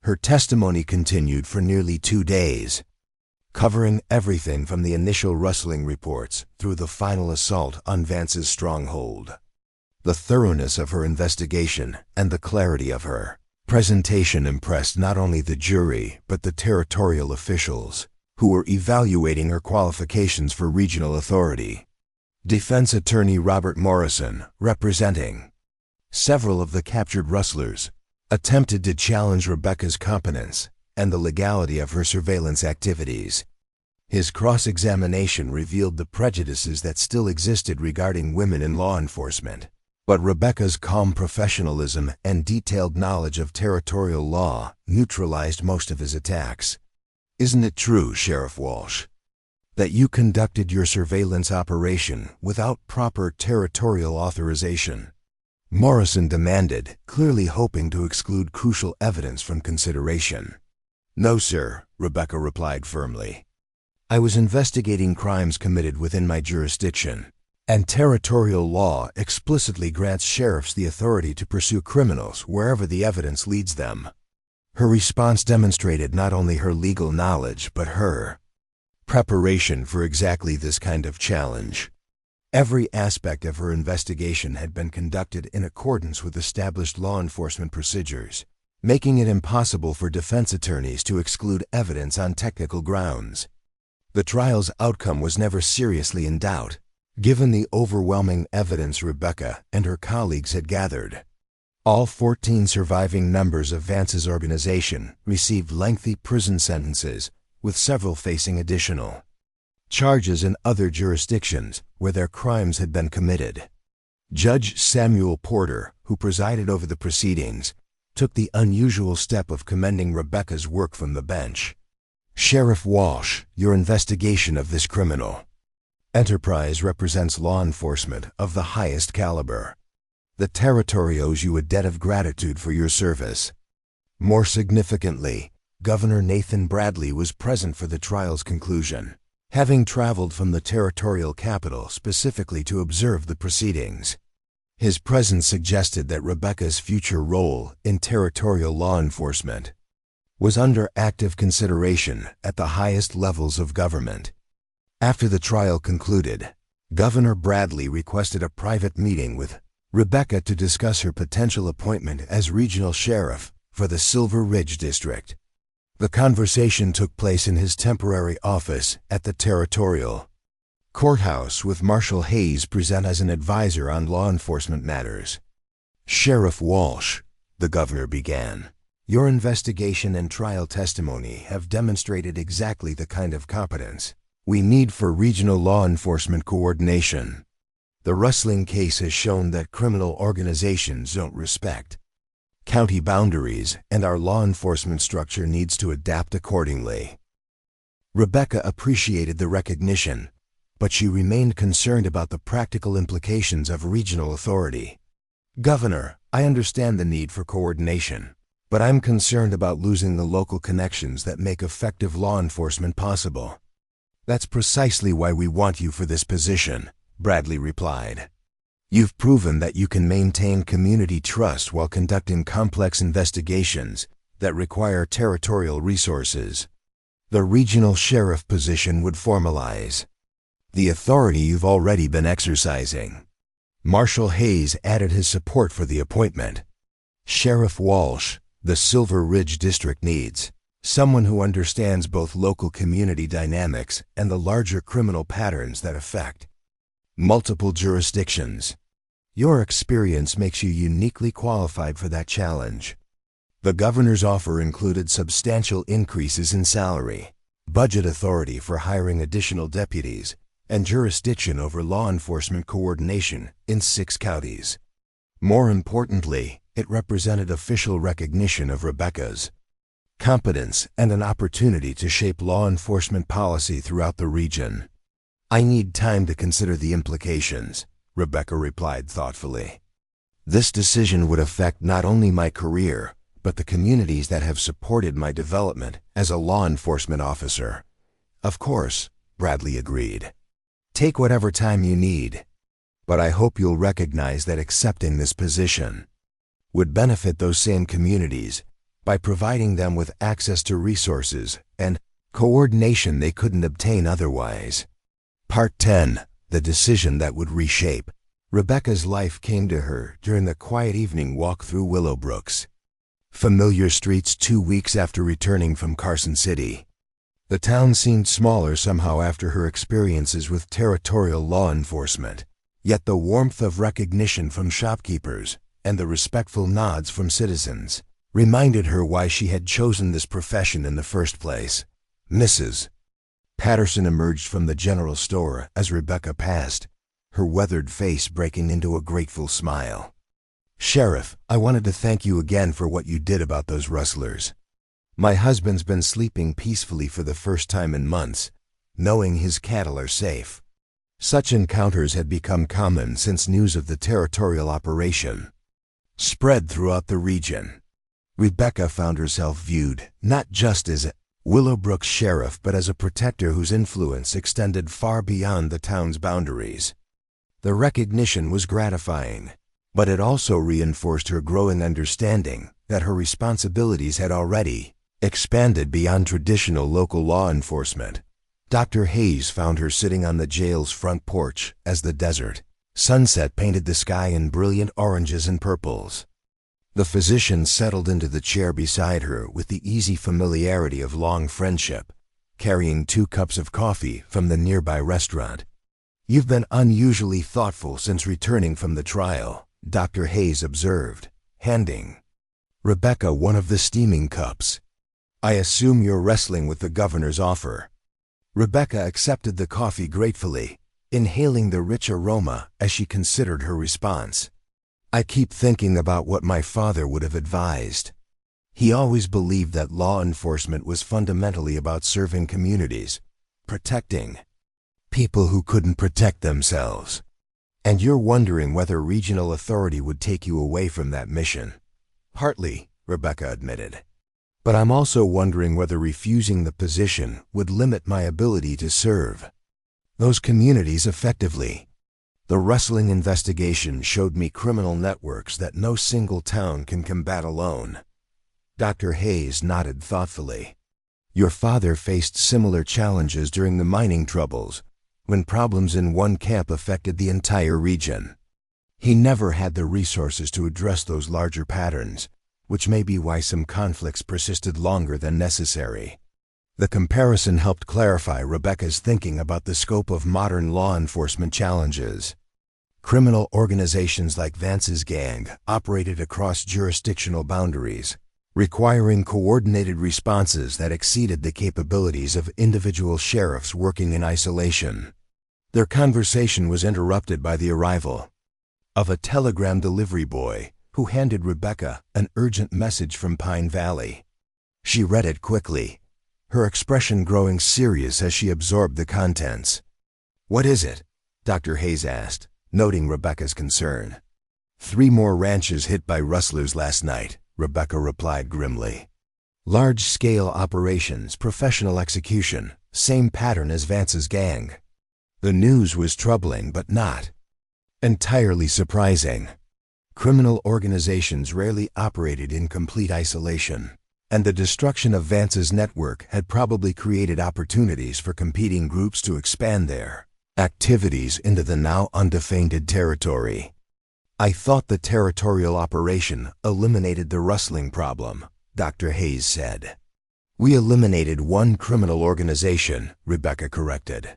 Her testimony continued for nearly 2 days, covering everything from the initial rustling reports through the final assault on Vance's stronghold. The thoroughness of her investigation and the clarity of her presentation impressed not only the jury but the territorial officials, who were evaluating her qualifications for regional authority. Defense attorney Robert Morrison, representing several of the captured rustlers, attempted to challenge Rebecca's competence and the legality of her surveillance activities. His cross-examination revealed the prejudices that still existed regarding women in law enforcement, but Rebecca's calm professionalism and detailed knowledge of territorial law neutralized most of his attacks. "Isn't it true, Sheriff Walsh, That you conducted your surveillance operation without proper territorial authorization. Morrison demanded, clearly hoping to exclude crucial evidence from consideration. No, sir, Rebecca replied firmly. I was investigating crimes committed within my jurisdiction, and territorial law explicitly grants sheriffs the authority to pursue criminals wherever the evidence leads them. Her response demonstrated not only her legal knowledge, but her preparation for exactly this kind of challenge. Every aspect of her investigation had been conducted in accordance with established law enforcement procedures, making it impossible for defense attorneys to exclude evidence on technical grounds. The trial's outcome was never seriously in doubt, given the overwhelming evidence Rebecca and her colleagues had gathered. All 14 surviving members of Vance's organization received lengthy prison sentences, with several facing additional charges in other jurisdictions where their crimes had been committed. Judge Samuel Porter, who presided over the proceedings, took the unusual step of commending Rebecca's work from the bench. Sheriff Walsh, your investigation of this criminal enterprise represents law enforcement of the highest caliber. The territory owes you a debt of gratitude for your service. More significantly, Governor Nathan Bradley was present for the trial's conclusion, having traveled from the territorial capital specifically to observe the proceedings. His presence suggested that Rebecca's future role in territorial law enforcement was under active consideration at the highest levels of government. After the trial concluded, Governor Bradley requested a private meeting with Rebecca to discuss her potential appointment as regional sheriff for the Silver Ridge District. The conversation took place in his temporary office at the Territorial Courthouse, with Marshal Hayes present as an advisor on law enforcement matters. Sheriff Walsh, the governor began, your investigation and trial testimony have demonstrated exactly the kind of competence we need for regional law enforcement coordination. The Rustling case has shown that criminal organizations don't respect county boundaries, and our law enforcement structure needs to adapt accordingly. Rebecca appreciated the recognition, but she remained concerned about the practical implications of regional authority. Governor, I understand the need for coordination, but I'm concerned about losing the local connections that make effective law enforcement possible. That's precisely why we want you for this position, Bradley replied. You've proven that you can maintain community trust while conducting complex investigations that require territorial resources. The regional sheriff position would formalize the authority you've already been exercising. Marshal Hayes added his support for the appointment. Sheriff Walsh, the Silver Ridge District needs someone who understands both local community dynamics and the larger criminal patterns that affect multiple jurisdictions. Your experience makes you uniquely qualified for that challenge. The governor's offer included substantial increases in salary, budget authority for hiring additional deputies, and jurisdiction over law enforcement coordination in 6 counties. More importantly, it represented official recognition of Rebecca's competence and an opportunity to shape law enforcement policy throughout the region. I need time to consider the implications, Rebecca replied thoughtfully. This decision would affect not only my career, but the communities that have supported my development as a law enforcement officer. Of course, Bradley agreed. Take whatever time you need, but I hope you'll recognize that accepting this position would benefit those same communities by providing them with access to resources and coordination they couldn't obtain otherwise. Part 10. The decision that would reshape Rebecca's life came to her during the quiet evening walk through Willowbrook's familiar streets 2 weeks after returning from Carson City. The town seemed smaller somehow after her experiences with territorial law enforcement, yet the warmth of recognition from shopkeepers and the respectful nods from citizens reminded her why she had chosen this profession in the first place. Mrs. Patterson emerged from the general store as Rebecca passed, her weathered face breaking into a grateful smile. Sheriff, I wanted to thank you again for what you did about those rustlers. My husband's been sleeping peacefully for the first time in months, knowing his cattle are safe. Such encounters had become common since news of the territorial operation spread throughout the region. Rebecca found herself viewed not just as Willowbrook's sheriff but as a protector whose influence extended far beyond the town's boundaries. The recognition was gratifying, but it also reinforced her growing understanding that her responsibilities had already expanded beyond traditional local law enforcement. Dr. Hayes found her sitting on the jail's front porch as the desert sunset painted the sky in brilliant oranges and purples. The physician settled into the chair beside her with the easy familiarity of long friendship, carrying 2 cups of coffee from the nearby restaurant. "You've been unusually thoughtful since returning from the trial," Dr. Hayes observed, handing Rebecca one of the steaming cups. "I assume you're wrestling with the governor's offer." Rebecca accepted the coffee gratefully, inhaling the rich aroma as she considered her response. "I keep thinking about what my father would have advised. He always believed that law enforcement was fundamentally about serving communities, protecting people who couldn't protect themselves. And you're wondering whether regional authority would take you away from that mission." "Partly," Rebecca admitted. "But I'm also wondering whether refusing the position would limit my ability to serve those communities effectively. The rustling investigation showed me criminal networks that no single town can combat alone." Dr. Hayes nodded thoughtfully. "Your father faced similar challenges during the mining troubles, when problems in one camp affected the entire region. He never had the resources to address those larger patterns, which may be why some conflicts persisted longer than necessary." The comparison helped clarify Rebecca's thinking about the scope of modern law enforcement challenges. Criminal organizations like Vance's gang operated across jurisdictional boundaries, requiring coordinated responses that exceeded the capabilities of individual sheriffs working in isolation. Their conversation was interrupted by the arrival of a telegram delivery boy who handed Rebecca an urgent message from Pine Valley. She read it quickly, her expression growing serious as she absorbed the contents. "What is it?" Dr. Hayes asked, noting Rebecca's concern. 3 more ranches hit by rustlers last night," Rebecca replied grimly. "Large-scale operations, professional execution, same pattern as Vance's gang." The news was troubling but not entirely surprising. Criminal organizations rarely operated in complete isolation, and the destruction of Vance's network had probably created opportunities for competing groups to expand their activities into the now undefended territory. "I thought the territorial operation eliminated the rustling problem," Dr. Hayes said. "We eliminated one criminal organization," Rebecca corrected.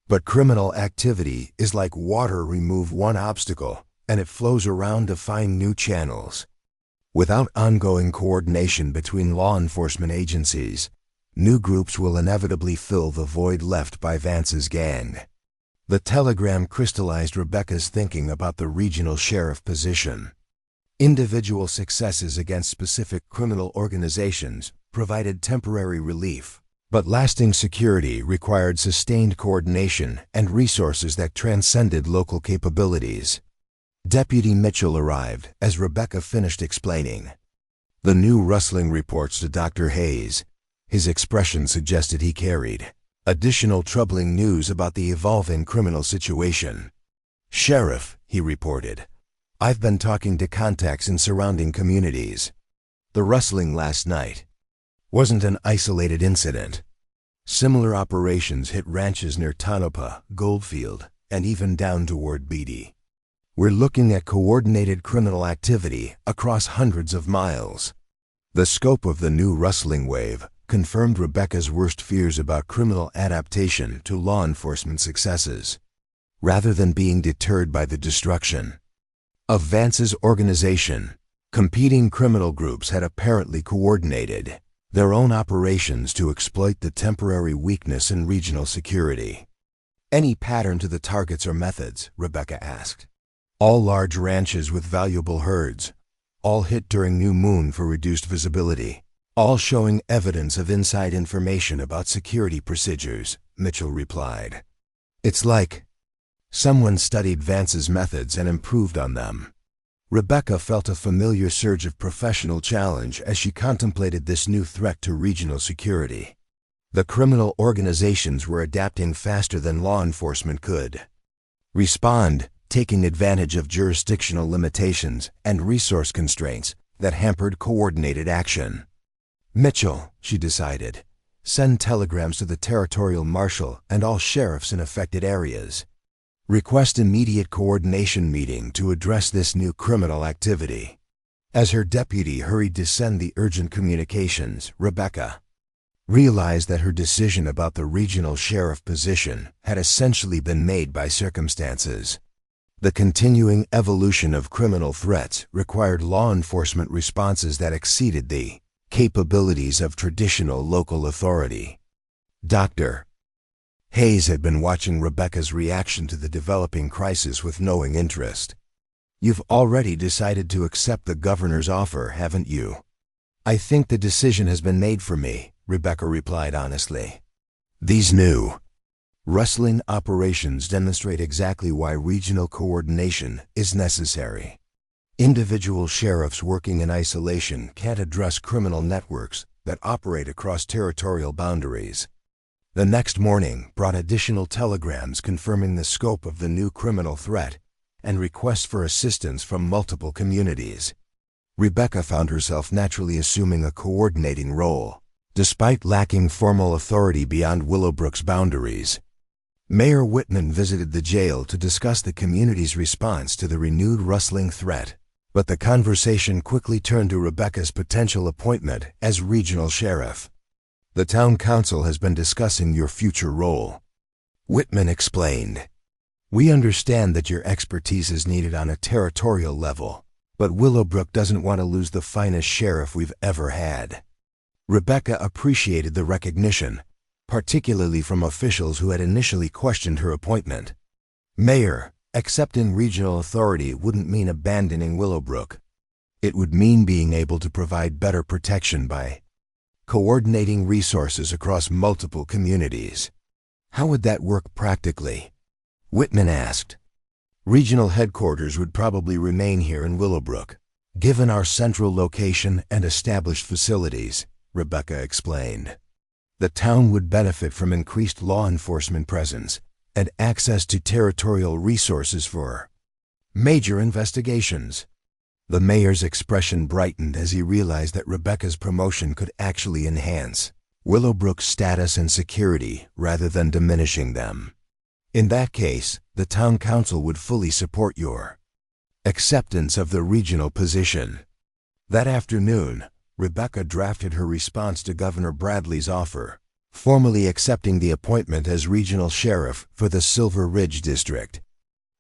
"But criminal activity is like water. Remove one obstacle, and it flows around to find new channels. Without ongoing coordination between law enforcement agencies, new groups will inevitably fill the void left by Vance's gang." The telegram crystallized Rebecca's thinking about the regional sheriff position. Individual successes against specific criminal organizations provided temporary relief, but lasting security required sustained coordination and resources that transcended local capabilities. Deputy Mitchell arrived as Rebecca finished explaining the new rustling reports to Dr. Hayes. His expression suggested he carried additional troubling news about the evolving criminal situation. "Sheriff," he reported, "I've been talking to contacts in surrounding communities. The rustling last night wasn't an isolated incident. Similar operations hit ranches near Tonopah, Goldfield, and even down toward Beatty. We're looking at coordinated criminal activity across hundreds of miles." The scope of the new rustling wave confirmed Rebecca's worst fears about criminal adaptation to law enforcement successes, rather than being deterred by the destruction of Vance's organization. Competing criminal groups had apparently coordinated their own operations to exploit the temporary weakness in regional security. "Any pattern to the targets or methods?" Rebecca asked. "All large ranches with valuable herds, all hit during new moon for reduced visibility, all showing evidence of inside information about security procedures," Mitchell replied. It's like someone studied Vance's methods and improved on them. Rebecca felt a familiar surge of professional challenge as she contemplated this new threat to regional security. The criminal organizations were adapting faster than law enforcement could respond, taking advantage of jurisdictional limitations and resource constraints that hampered coordinated action. Mitchell, she decided, send telegrams to the territorial marshal and all sheriffs in affected areas. Request immediate coordination meeting to address this new criminal activity. As her deputy hurried to send the urgent communications, Rebecca realized that her decision about the regional sheriff position had essentially been made by circumstances. The continuing evolution of criminal threats required law enforcement responses that exceeded the capabilities of traditional local authority. Dr. Hayes had been watching Rebecca's reaction to the developing crisis with knowing interest. You've already decided to accept the governor's offer, haven't you? I think the decision has been made for me, Rebecca replied honestly. These new rustling operations demonstrate exactly why regional coordination is necessary. Individual sheriffs working in isolation can't address criminal networks that operate across territorial boundaries. The next morning brought additional telegrams confirming the scope of the new criminal threat and requests for assistance from multiple communities. Rebecca found herself naturally assuming a coordinating role, despite lacking formal authority beyond Willowbrook's boundaries. Mayor Whitman visited the jail to discuss the community's response to the renewed rustling threat, but the conversation quickly turned to Rebecca's potential appointment as regional sheriff. The town council has been discussing your future role, Whitman explained. We understand that your expertise is needed on a territorial level, but Willowbrook doesn't want to lose the finest sheriff we've ever had. Rebecca appreciated the recognition, particularly from officials who had initially questioned her appointment. Mayor, accepting regional authority wouldn't mean abandoning Willowbrook. It would mean being able to provide better protection by coordinating resources across multiple communities. How would that work practically? Whitman asked. Regional headquarters would probably remain here in Willowbrook, given our central location and established facilities, Rebecca explained. The town would benefit from increased law enforcement presence and access to territorial resources for major investigations. The mayor's expression brightened as he realized that Rebecca's promotion could actually enhance Willowbrook's status and security rather than diminishing them. In that case, the town council would fully support your acceptance of the regional position. That afternoon, Rebecca drafted her response to Governor Bradley's offer, formally accepting the appointment as regional sheriff for the Silver Ridge District.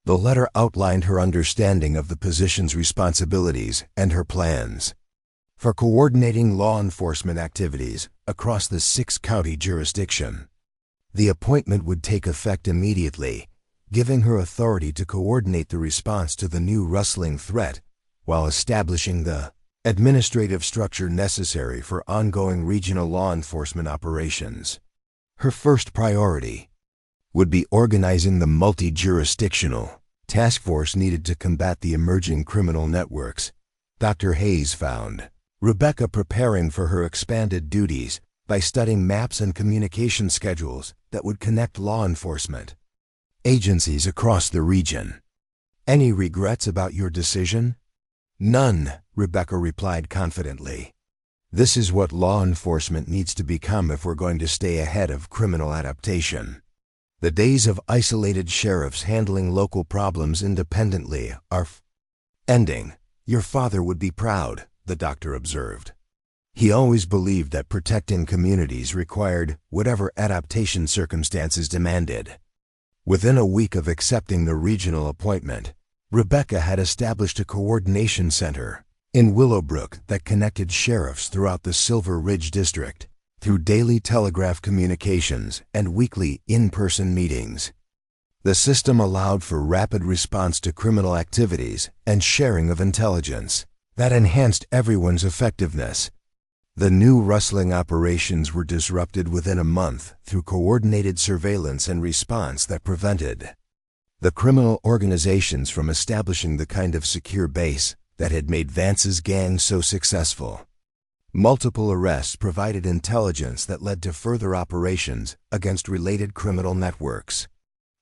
The letter outlined her understanding of the position's responsibilities and her plans for coordinating law enforcement activities across the 6-county jurisdiction. The appointment would take effect immediately, giving her authority to coordinate the response to the new rustling threat while establishing the administrative structure necessary for ongoing regional law enforcement operations. Her first priority would be organizing the multi-jurisdictional task force needed to combat the emerging criminal networks. Dr. Hayes found Rebecca preparing for her expanded duties by studying maps and communication schedules that would connect law enforcement agencies across the region. Any regrets about your decision? None, Rebecca replied confidently. This is what law enforcement needs to become if we're going to stay ahead of criminal adaptation. The days of isolated sheriffs handling local problems independently are ending. Your father would be proud, the doctor observed. He always believed that protecting communities required whatever adaptation circumstances demanded. Within a week of accepting the regional appointment, Rebecca had established a coordination center in Willowbrook that connected sheriffs throughout the Silver Ridge District through daily telegraph communications and weekly in-person meetings. The system allowed for rapid response to criminal activities and sharing of intelligence that enhanced everyone's effectiveness. The new rustling operations were disrupted within a month through coordinated surveillance and response that prevented the criminal organizations from establishing the kind of secure base that had made Vance's gang so successful. Multiple arrests provided intelligence that led to further operations against related criminal networks.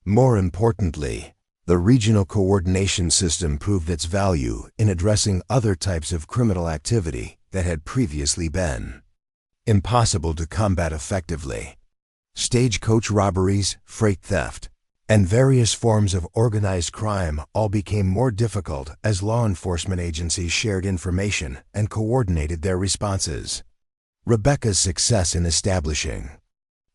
More importantly, the regional coordination system proved its value in addressing other types of criminal activity that had previously been impossible to combat effectively. Stagecoach robberies, freight theft, and various forms of organized crime all became more difficult as law enforcement agencies shared information and coordinated their responses. Rebecca's success in establishing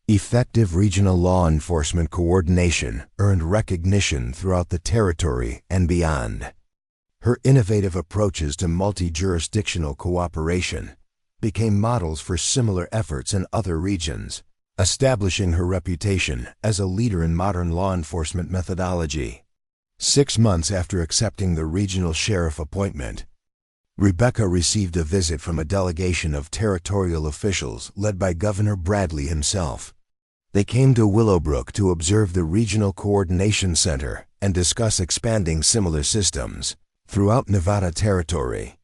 effective regional law enforcement coordination earned recognition throughout the territory and beyond. Her innovative approaches to multi-jurisdictional cooperation became models for similar efforts in other regions, establishing her reputation as a leader in modern law enforcement methodology. 6 months after accepting the regional sheriff appointment, Rebecca received a visit from a delegation of territorial officials led by Governor Bradley himself. They came to Willowbrook to observe the Regional Coordination Center and discuss expanding similar systems throughout Nevada territory.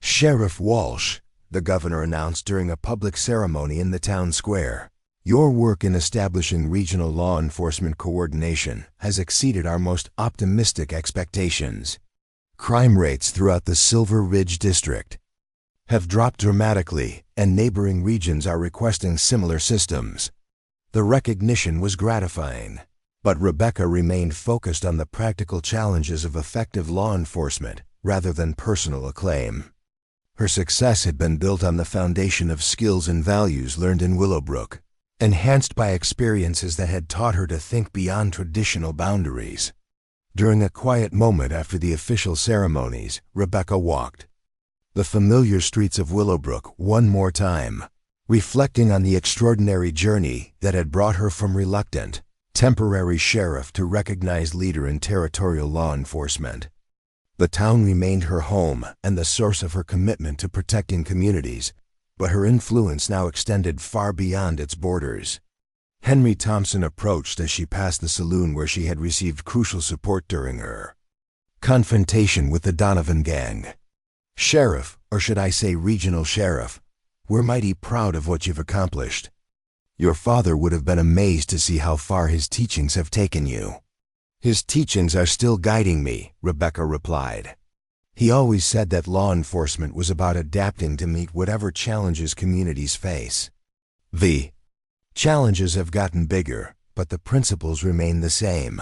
"Sheriff Walsh," the governor announced during a public ceremony in the town square, "your work in establishing regional law enforcement coordination has exceeded our most optimistic expectations. Crime rates throughout the Silver Ridge District have dropped dramatically, and neighboring regions are requesting similar systems." The recognition was gratifying, but Rebecca remained focused on the practical challenges of effective law enforcement rather than personal acclaim. Her success had been built on the foundation of skills and values learned in Willowbrook, enhanced by experiences that had taught her to think beyond traditional boundaries. During a quiet moment after the official ceremonies, Rebecca walked the familiar streets of Willowbrook one more time, reflecting on the extraordinary journey that had brought her from reluctant, temporary sheriff to recognized leader in territorial law enforcement. The town remained her home and the source of her commitment to protecting communities, but her influence now extended far beyond its borders. Henry Thompson approached as she passed the saloon where she had received crucial support during her confrontation with the Donovan gang. "Sheriff, or should I say regional sheriff, we're mighty proud of what you've accomplished. Your father would have been amazed to see how far his teachings have taken you." "His teachings are still guiding me," Rebecca replied. "He always said that law enforcement was about adapting to meet whatever challenges communities face. The challenges have gotten bigger, but the principles remain the same."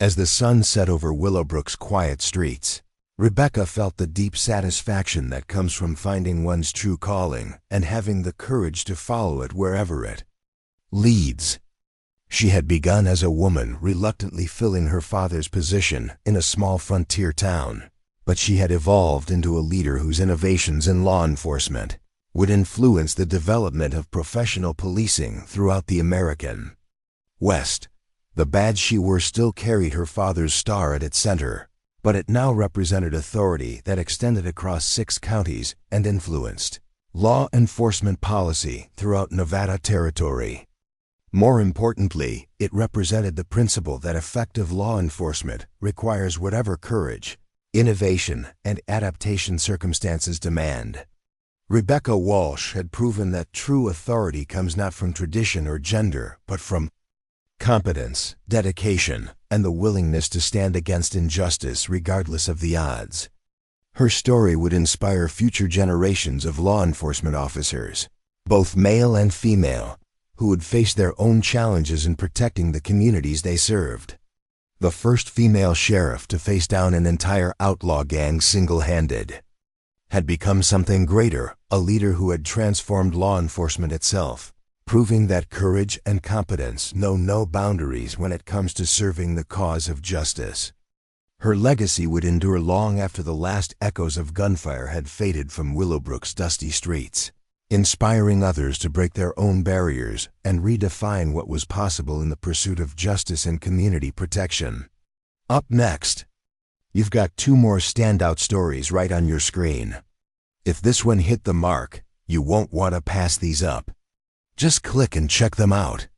As the sun set over Willowbrook's quiet streets, Rebecca felt the deep satisfaction that comes from finding one's true calling and having the courage to follow it wherever it leads. She had begun as a woman reluctantly filling her father's position in a small frontier town, but she had evolved into a leader whose innovations in law enforcement would influence the development of professional policing throughout the American West. The badge she wore still carried her father's star at its center, but it now represented authority that extended across 6 counties and influenced law enforcement policy throughout Nevada territory. More importantly, it represented the principle that effective law enforcement requires whatever courage, innovation, and adaptation circumstances demand. Rebecca Walsh had proven that true authority comes not from tradition or gender, but from competence, dedication, and the willingness to stand against injustice regardless of the odds. Her story would inspire future generations of law enforcement officers, both male and female, who would face their own challenges in protecting the communities they served. The first female sheriff to face down an entire outlaw gang single-handed had become something greater, a leader who had transformed law enforcement itself, proving that courage and competence know no boundaries when it comes to serving the cause of justice. Her legacy would endure long after the last echoes of gunfire had faded from Willowbrook's dusty streets, inspiring others to break their own barriers and redefine what was possible in the pursuit of justice and community protection. Up next, you've got 2 more standout stories right on your screen. If this one hit the mark, You won't want to pass these up. Just click and check them out.